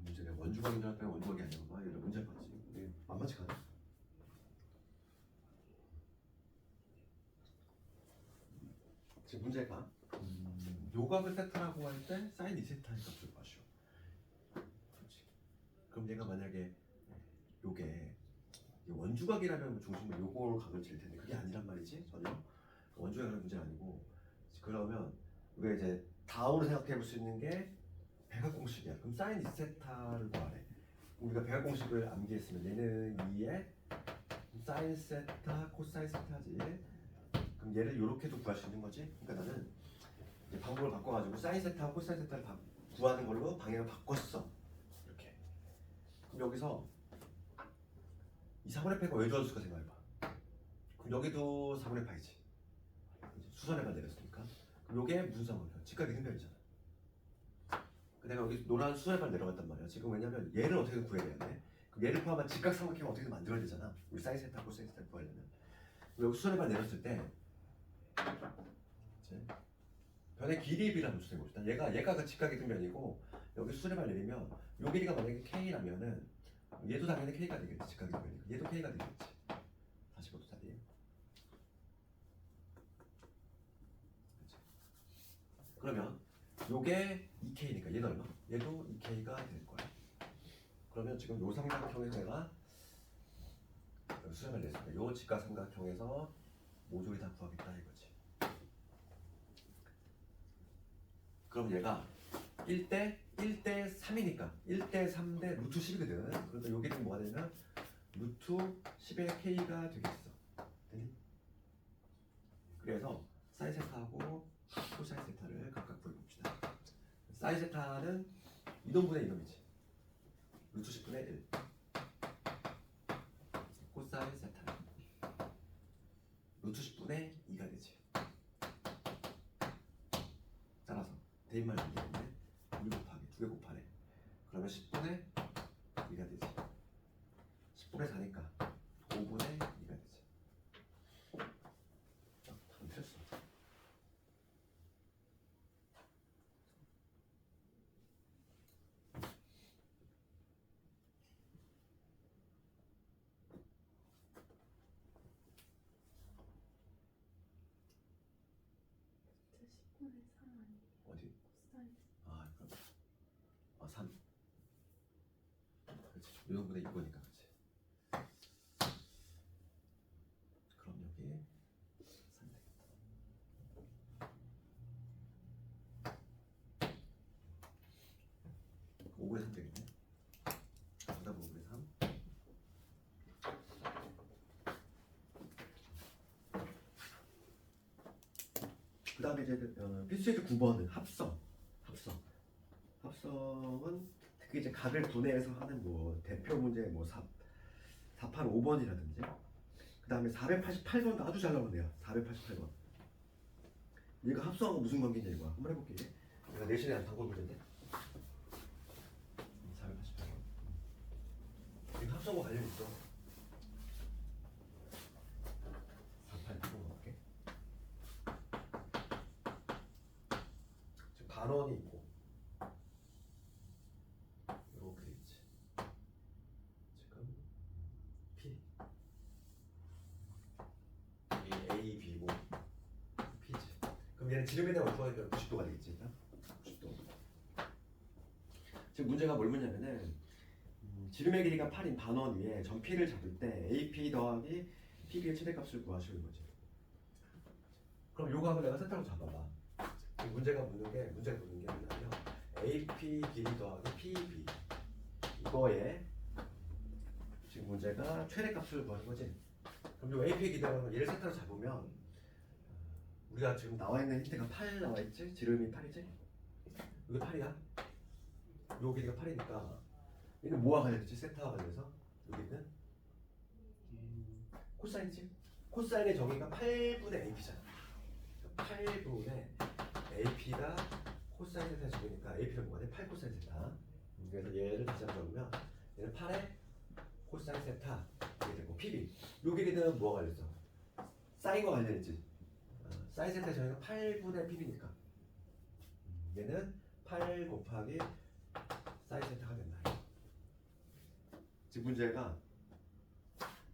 문제가 원주각인 줄 알았더니 원주각이 아니구나. 이런 문제를 봤지. 이게 만만치가 않아. 지금 문제가 요각을 세타라고 할 때 사인 2세타의 값을 구하시오. 그렇지. 그럼 얘가 만약에 요게 원주각이라면 중심으로 요걸 각을 칠 텐데 그게 아니란 말이지 전혀. 원주각이라는 문제는 아니고 그러면 우리가 이제 다음으로 생각해 볼 수 있는 게 배각 공식이야. 그럼 사인 2세타를 구하래. 우리가 배각 공식을 암기했으면 얘는 2에 사인 세타 코사인 세타지. 그럼 얘를 이렇게도 구할 수 있는 거지. 그러니까 나는 이제 방법을 바꿔가지고 사인 세타 코사인 세타를 구하는 걸로 방향을 바꿨어. 이렇게. 그럼 여기서 이 4분의 파이가 왜 주어졌을까 생각해봐. 그럼 여기도 4분의 파이지. 수선에만 내렸으니까. 그럼 요게 무슨 상관이야? 직각의 등변이잖아. 내가 여기 노란 수선에만 내려갔단 말이야. 지금 왜냐면 얘를 어떻게든 구해야 돼. 그럼 얘를 포함한 직각 삼각형을 어떻게든 만들어야 되잖아. 우리 사인 세타, 코사인 세타 구하려면. 여기 수선에만 내렸을 때 이제 변의 길이 비라는 수를 봅시다. 얘가 그 직각의 등변이고 여기 수선에만 내리면 요 길이가 만약에 k라면은 얘도 당연히 k가 되겠지. 직각의 등변이니까 얘도 k가 되겠지. 45도짜리. 그러면 요게 2k니까 얘는 얼마? 얘도 2k가 될 거야. 그러면 지금 요 삼각형에서 내가 수렴을 냈습니다. 요 직각 삼각형에서 모조리 다 구하겠다 이거지. 그럼 얘가 1대 3이니까 1대 3대 루트 10이거든. 그러니까 요게 뭐가 되면 루트 10의 k가 되겠어. 되니? 그래서 사인 세타하고 코사인 세타를 각각 구해봅시다. 사인 세타는 이놈분의 이놈이지. 루트 10분의 1. 코사인 세타 루트 10분의 2가 되지. 따라서 대입만 되는데 2 곱하기 2개 곱하네. 그러면 10분의 2가 되지. 10분의 4니까 5분의 2가 되지. 답은 틀렸어. 어디? 아, 그럼 3. 그렇지. 이거보다 이거니까 그렇지. 그럼 여기 3 되겠다. 5분의 3 되겠네. 정답은 5분의 3. 그 다음에 이제 필수제도 9번은 합성은 특히 이제 각을 분해해서 하는 뭐 대표 문제 뭐 485 5번이라든지 그 다음에 488번도 아주 잘 나오네요. 488번 얘가 합성하고 무슨 관계인지 이거 한번 해볼게. 내가 내신에 한 단골 문제인데 488번 이거 합성과 관련 있어. 488번 볼게. 지금 반원이 있고 이렇게 있지. 지금 P 이 A, B고 P지. 그럼 얘는 지름에 대한 원소가 90도가 되겠지. 일단 90도. 지금 문제가 뭘 묻냐면은 지름의 길이가 8인 반원 위에 점 P를 잡을 때 AP 더하기 PB의 최대값을 구하시는 거지. 그럼 요거 하고 내가 세타로 잡아봐. 문제가 묻는 게 뭐냐면 AP 길이 더하기 PB 이거에 지금 문제가 최대값을 구하는 거지. 그럼 요 AP 길이라는 얘를 세타로 잡으면 우리가 지금 나와 있는 힌트가 8 나와 있지? 지름이 8이지? 이게 8이야? 요 길이가 8이니까 얘는 뭐와 관련되지? 세타와 관련해서 여기는 코사인이지? 코사인의 정의가 8분의 AP잖아. 8분의 AP가 코사인 세타의 정의니까 AP는 뭐가 돼? 8 코사인 세타. 그래서 얘를 다시 한번 적으면 얘는 8의 코사인 세타 이게 되고 PB 요 길이는 뭐가 관련있어? 사인과 관련있지. 사인 세타의 정의가 8분의 PB니까 얘는 8 곱하기 사인 세타가 된다. 지금 문제가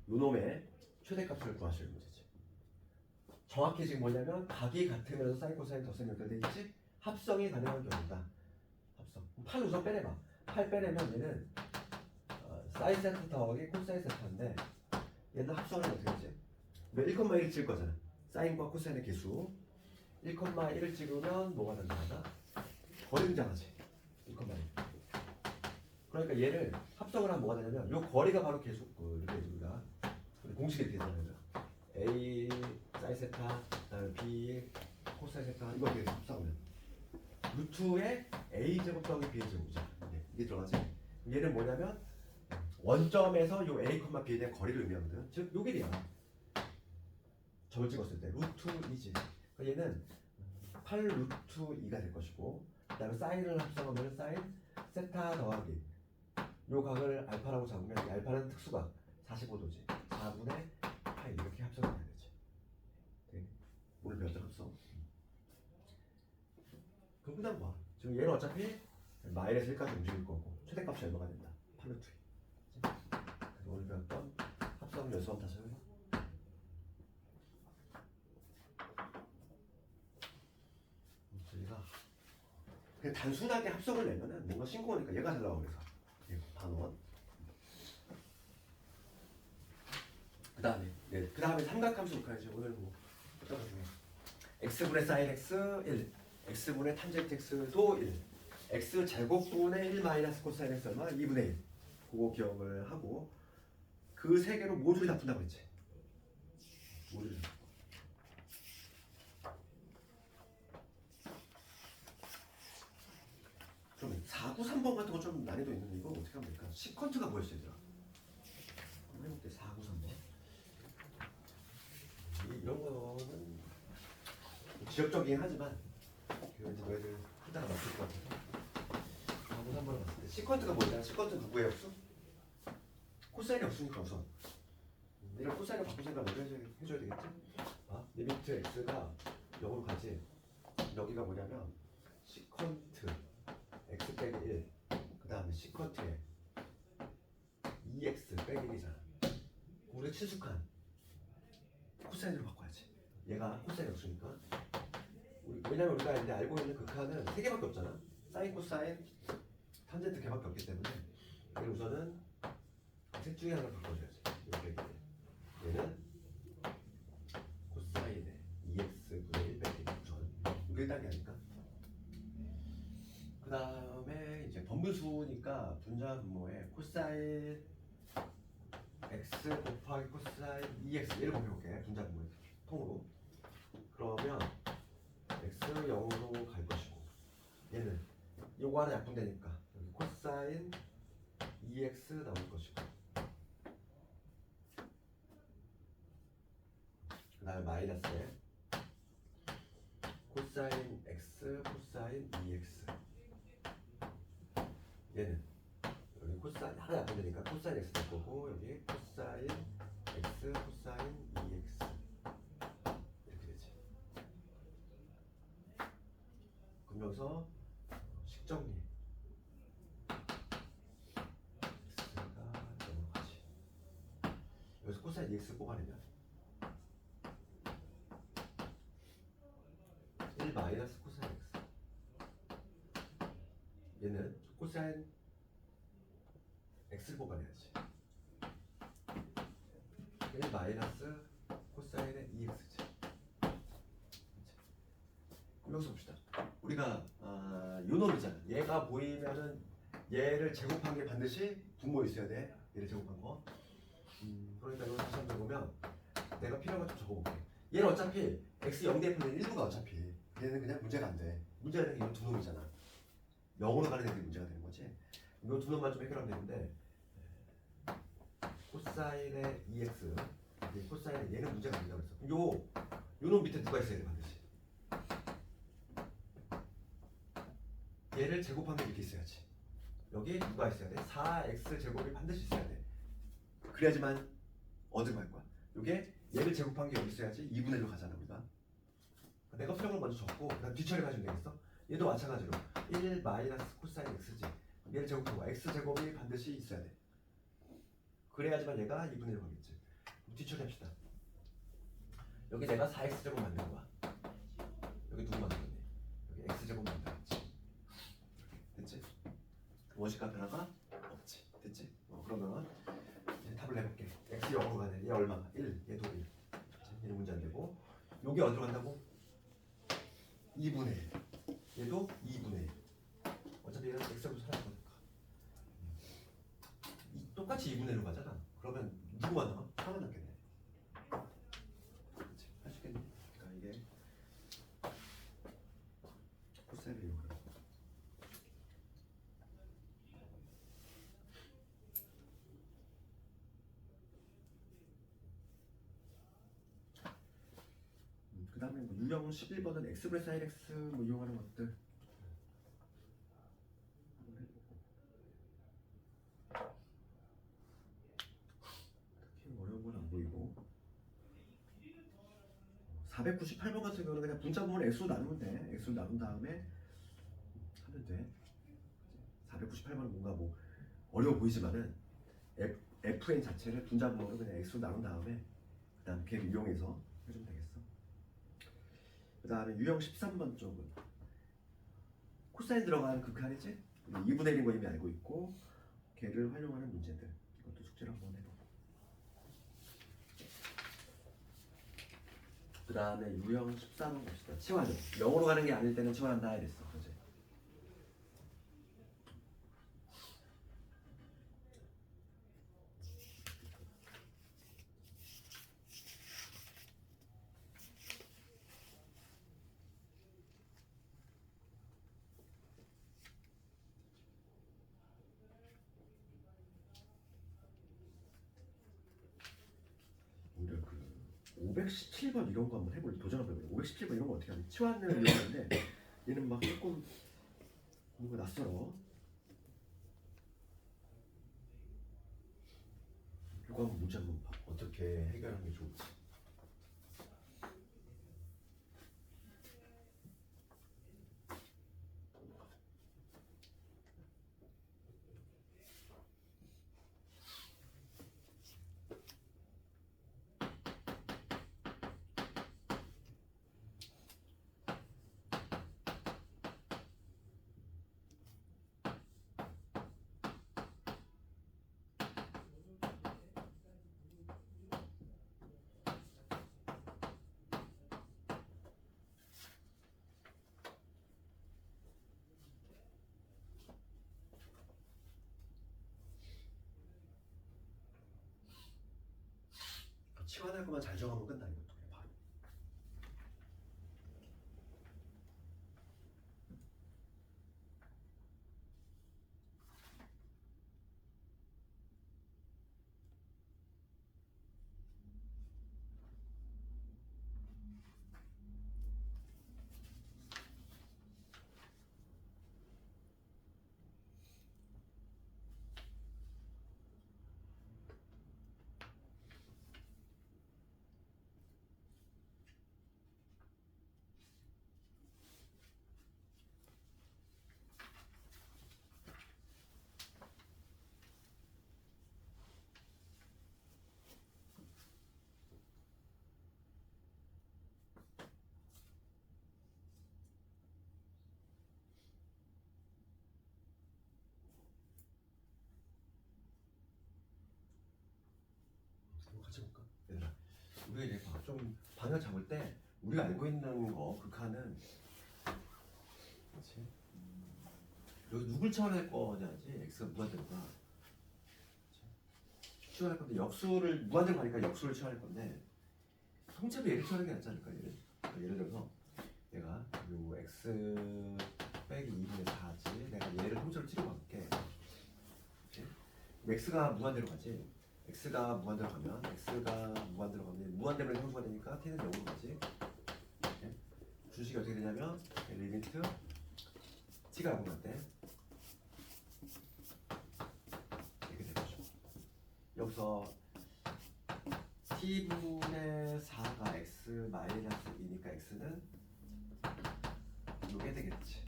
요놈의 최대값을 구하시는 문제지. 정확히 지금 뭐냐면 각이 같으면서 사인 코사인 더셈 연결돼 있지? 합성이 가능한 경우다. 합성. 8 우선 빼내봐. 8 빼내면 얘는 사인 세타 더하기 코사인 세타인데 얘는 합성을 어떻게 하지? 1,1을 찍을 거잖아. 사인과 코사인의 개수 1,1을 찍으면 뭐가 된다? 거리 등장하지. 1,1. 그러니까 얘를 합성을 하면 뭐가 되냐면 요 거리가 바로 개수 이렇게 우리가 공식이 이렇게 되잖아요. A 사인 세타 그다음에 B 코사인 세타 이거 이렇게 합성하면 루트의 A 제곱 더하기 B 제곱이죠. 이게 들어가지. 얘는 뭐냐면 원점에서 요 A, B에 대한 거리를 의미하거든. 즉, 요 길이야. 점을 찍었을 때 루트 2지. 그러니까 얘는 8 루트 2가 될 것이고, 그 다음에 사인을 합성하면 사인 세타 더하기 요 각을 알파라고 잡으면 이 알파는 특수각 45도지. 4분의 파이 이렇게 합성이 돼야 되지. 네. 오늘 몇 점 합성? 그럼 그다음 봐. 지금 얘는 어차피 마이너스 1까지 움직일 거고 최대값이 얼마가 된다? 8 루트 2. 그래서 오늘 배웠던 합성 연습 다시 해요. 저희가 그냥 단순하게 합성을 내면은 뭔가 싱거우니까 얘가 잘 나와. 그래서 얘 반원. 그 다음에 삼각함수 볼까요? 오늘 뭐 어떤 거 중에 x분의 sin x 1, x분의 탄젠트 x도 1, x 제곱분의 1 마이너스 코사인 x 얼마? 2분의 1. 그거 기억을 하고 그 세 개로 모듈이 다 푼다고 했지. 모듈이. 그러면 493번 같은 거 좀 난이도 있는데 이거 어떻게 하면 될까? 시퀀트가 뭐였어 얘들아? 한번 해볼게. 493번. 이런 거는 지역적이긴 하지만 왠지 너희들 하다가 맞출 것 같아서 493번을 봤을 때 시퀀트가 뭐냐? 시퀀트 누구의 역수? 코사인이 없으니까 우선 내가 코사인을 바꿀 생각 먼저 해줘야 되겠지? 리미트 x가 0으로 가지. 여기가 뭐냐면 시퀀트 x 빼기 1, 그 다음에 시퀀트에 2x 빼기 1이잖아. 우리가 친숙한 코사인으로 바꿔야지. 얘가 코사인이 없으니까. 왜냐면 우리가 이제 알고 있는 극한은 3개밖에 없잖아. 사인, 코사인, 탄젠트 개밖에 없기 때문에 얘를 우선은 셋 중에 하나를 바꿔줘야지. 얘는 코사인에 2x분의 1 빼기 1 우선 이게 딱이 아닐까? 그 다음에 이제 번분수니까 분자 분모에 코사인 x 곱하기 코사인 2x 얘를 곱해볼게. 분자 분모에 통으로. 그러면 x 0으로 갈 것이고 얘는 요거 하나 약분되니까 여기 코사인 2x 나올 것이고 그 다음에 마이너스에 코사인 x 코사인 2x 얘는 여기 코사인 하나 약분되니까 코사인 x 될 거고 여기 코사인 x 코사인 2x 이렇게 되지. 그럼 여기서 식정리 x가 넘어가지. 여기서 코사인 2x 뽑아내면 1 마이너스 코사인 x 얘는 코사인 x를 뽑아내야지. 1 마이너스 코사인의 2x지. 그럼 여기서 봅시다. 우리가 요 놈이잖아. 얘가 보이면은 얘를 제곱한 게 반드시 분모 있어야 돼. 얘를 제곱한 거. 그러니까 이거 다시 한번 보면 내가 필요한 거 좀 적어볼게. 얘는 어차피 x 0대분의 1부가 어차피 얘는 그냥 문제가 안 돼. 문제가 되는 게 이 두 놈이잖아. 0으로 가는 애들이 문제가 되는 거지. 이 두 놈만 좀 해결하면 되는데 코사인의 2x 코사인의 얘는 문제가 안 된다고 그랬어. 그럼 요 놈 밑에 누가 있어야 돼 반드시. 얘를 제곱한 게 밑에 있어야지. 여기 누가 있어야 돼? 4x 제곱이 반드시 있어야 돼. 그래야지만 어디로 갈 거야? 요게 얘를 제곱한 게 여기 있어야지 2분의 1로 가잖아 우리가. 내가 필요한 걸 먼저 적고 그다음 뒤처리 가지면 되겠어? 얘도 마찬가지로 1 마이너스 코사인 x지. 얘를 제곱하고 x 제곱이 반드시 있어야 돼. 그래야지만 얘가 2분의 1로 가겠지. 그럼 뒤처리 합시다. 여기 내가 4x 제곱 만든 거야. 여기 누구 만들었니? 여기 x 제곱 만들었지. 됐지? 원시값 변화가 없지. 됐지? 그러면 이제 답을 내볼게. x 0으로 가네. 얘 얼마가? 1. 얘도 1. 얘는 문제 안 되고. 여기 어디로 간다고? 2분의 1. 얘도 2분의 1. 어차피 얘는 x제곱 사라질 거니까. 똑같이 2분의 1로 가잖아. 그러면 누구만 남아? 하나 남겠네. 그렇지? 할 수 있겠네. 그러니까 이게 코사인을 이용하는 거. 유형 11번은 엑스브레스 하이렉스 뭐 이용하는 것들 특히 어려운 건 안 보이고 498번 같은 경우는 그냥 분자 부분 X로 나누면 돼. X로 나눈 다음에 하면 돼. 498번은 뭔가 뭐 어려워 보이지만은 FN 자체를 분자 부분으로 그냥 X로 나눈 다음에 그 다음 걔를 이용해서 해주면 되겠어. 그 다음에 유형 13번 쪽은 코사인 들어간 극한이지? 2분의 1인 거 이미 알고 있고 걔를 활용하는 문제들 이것도 숙제를 한번 해보고 그 다음에 유형 14번 봅시다. 치환. 0으로 가는 게 아닐 때는 치환한다 이랬어. 그지? 우리가 그 517번 이런 거 한번 해볼래? 도전 한번 해볼래? 517번 이런 거 어떻게 하냐? 치환을 이용하는데 얘는 막 조금 뭔가 낯설어. 이거 한번 문제 한번 봐. 어떻게 해결하는 게 좋을지. 치환할 것만 잘 정하면 끝나 이것도 그냥 바로. 이거 같이 볼까? 얘들아, 우리가 이제 좀 방향 잡을 때 우리가 알고 있는 거 극한은 그렇지? 여기 누굴 치환할 거냐지? x가 무한대로가 치환할 건데 역수를 무한대로 가니까 역수를 치환할 건데 통째로 얘를 치환하는 게 낫지 않을까? 예를 들어서 내가 요 x 빼기 2분의 4지 내가 얘를 통째로 치러 갈게. 그렇지? x가 무한대로 가지. x가 무한대로 가면 무한대로 형수가 되니까 t는 0으로 가지. 이렇게. 준식이 어떻게 되냐면 리미트 t가 0을 때 이렇게 되죠. 여기서 t분의 4가 x 마이너스 2니까 x는 요게 되겠지.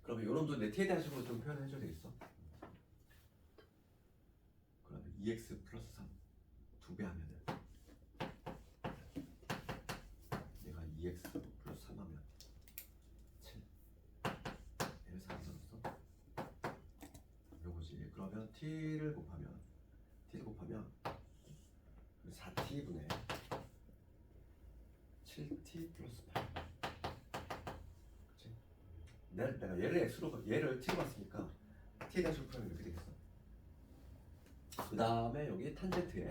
그러면 요놈도 내 t에 대한 식으로 좀 표현해줘야 되겠어. 그러면 2x 플러스 3 2배 하면은 얘가 2x 플러스 3 하면 7 얘를 4 써줬어. 요거지. 그러면 t를 곱하면 4t분의 7t 플러스 8. 그치? 내가 얘를 t로 봤으니까 t에 대한 식으로 풀면 이렇게 되겠어. 그 다음에 여기 탄젠트에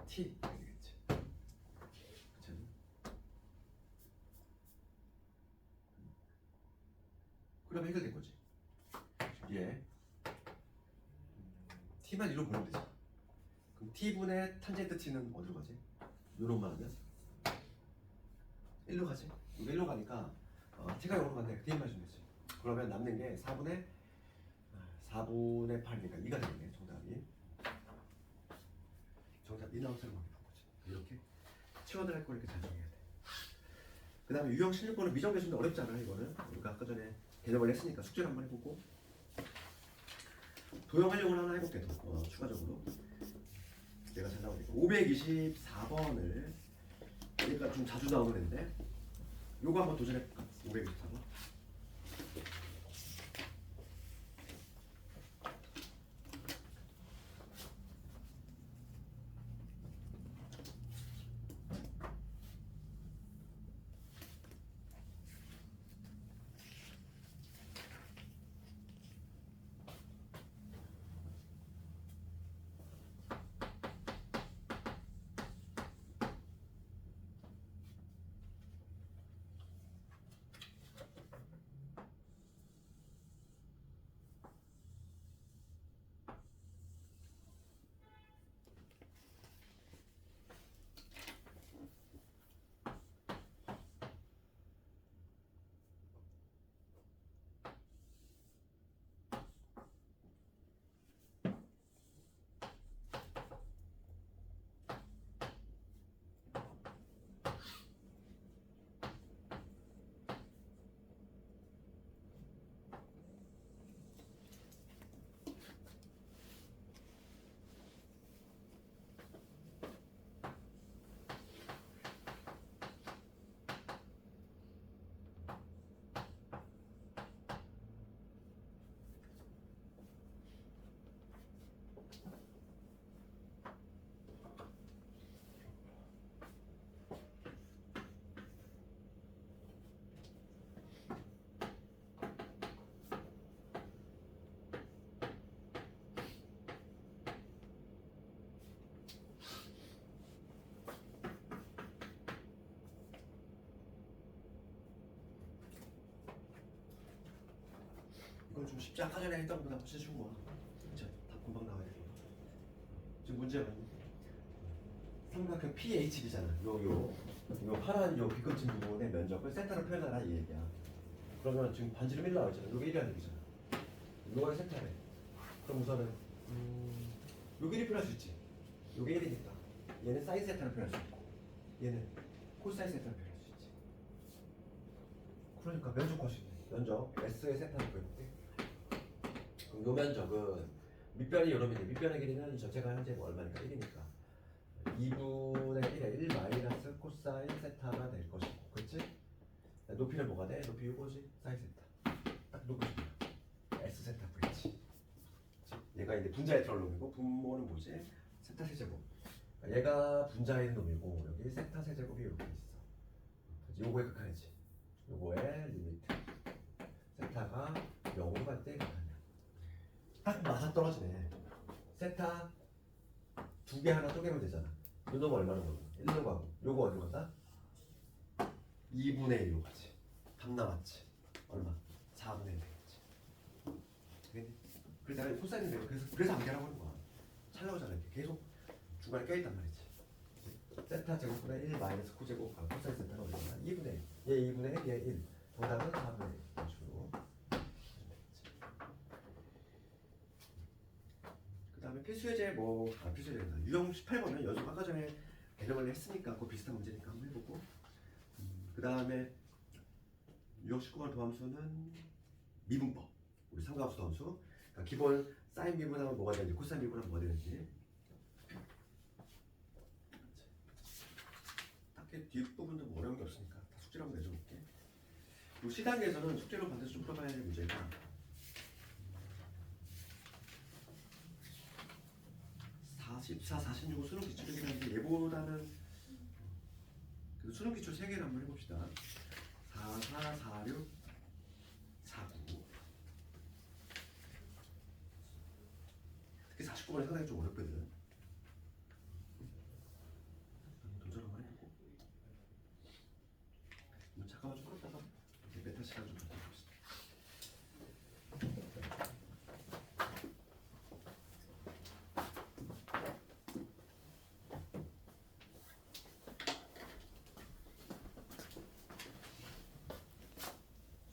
t 이렇게 되겠지. 그치? 그러면 해결된 거지. 얘 t만 1로 보면 되지. 그럼 t분의 탄젠트 t는 어디로 가지? 요런 말하면 1로 가지. 이거 1로 가니까 t가 0으로 간다. t만 주면 되지. 그러면 남는 게 4분의 8이니까 2가 되겠네. 정답이. 정답 2 나온 사람 거기 나온 거지. 이렇게 치워들 거 이렇게 잘 정해야 돼. 그 다음에 유형 16번은 미정 계수인데 어렵잖아. 이거는 우리가 아까 전에 개념을 했으니까 숙제를 한번 해보고 도형 활용을 하나 해볼게. 추가적으로 내가 잘 나오니까 524번을 얘가 좀 자주 나오는 애인데 요거 한번 도전해볼까? 524번. 이건 좀 쉽지 아까 전에 했던 것보다 훨씬 쉬운 거야. 진짜 다 금방 나와야 돼. 지금 문제가 삼각형 PHB잖아. 요 파란 요 비끝진 부분의 면적을 세타로 표현하라 이 얘기야. 그러면 지금 반지름 1 나와 있잖아. 요게 1이라는 얘기잖아. 요거를 세타래. 그럼 우선은 요게 1이 표현할 수 있지. 요게 1이니까 얘는 사인 세타로 표현할 수 있고 얘는 코사인 세타로 표현할 수 있지. 그러니까 면적 구하시네. 면적 S의 세타로 표현할게. 그럼 요 면적은 밑변이 요놈인데 밑변의 길이는 이 전체가 현재 뭐 얼마니까 1이니까 2분의 1에 1 마이너스 코사인 세타가 될 것이고, 그렇지? 높이는 뭐가 돼? 높이 이거지? 사인 세타. 딱 높이 S 세타 V치. 얘가 이제 분자에 들어올 놈이고 분모는 뭐지? 세타 세제곱. 얘가 분자인 놈이고 여기 세타 세제곱이 이렇게 있어. 요거의 극한이지. 요거의 리미트. 세타가 0으로 갈 때 극한이야. 딱 맞아 떨어지네. 세타 두 개 하나 쪼개면 되잖아. 요 놈 얼마나 걸려? 1로 가고 요거 어디로 간다? 2분의 1로 가지. 답 나왔지. 얼마? 4분의 1 되겠지. 되겠니? 그래서 내가 코사인이 되고 그래서 안 되라고 하는 거야. 잘 나오잖아. 이렇게 계속 중간에 껴있단 말이지. 세타 제곱분의 1 마이너스 코제곱 코사인 세타가 어디로 간다? 2분의 1. 얘 2분의 1, 얘 1. 정답은 4분의 1. 이런 식으로. 그 다음에 필수예제 필수예제다. 유형 18번은 연속 아까 전에 개념을 했으니까 그 비슷한 문제니까 한번 해보고 그 다음에 유형 19번 도함수는 미분법. 우리 삼각함수 도함수. 그러니까 기본 사인 미분하면 뭐가 되는지 코사인 미분하면 뭐가 되는지 딱히 뒷부분도 뭐 어려운 게 없으니까 다 숙제로 한번 내줘볼게. 그리고 C단계에서는 숙제로 반드시 좀 풀어봐야 할 문제가 44, 46은 수능 기출이긴 한데 얘보다는 그래도 수능 기출 3개를 한번 해봅시다. 44, 46, 49. 특히 49번이 상당히 좀 어렵거든.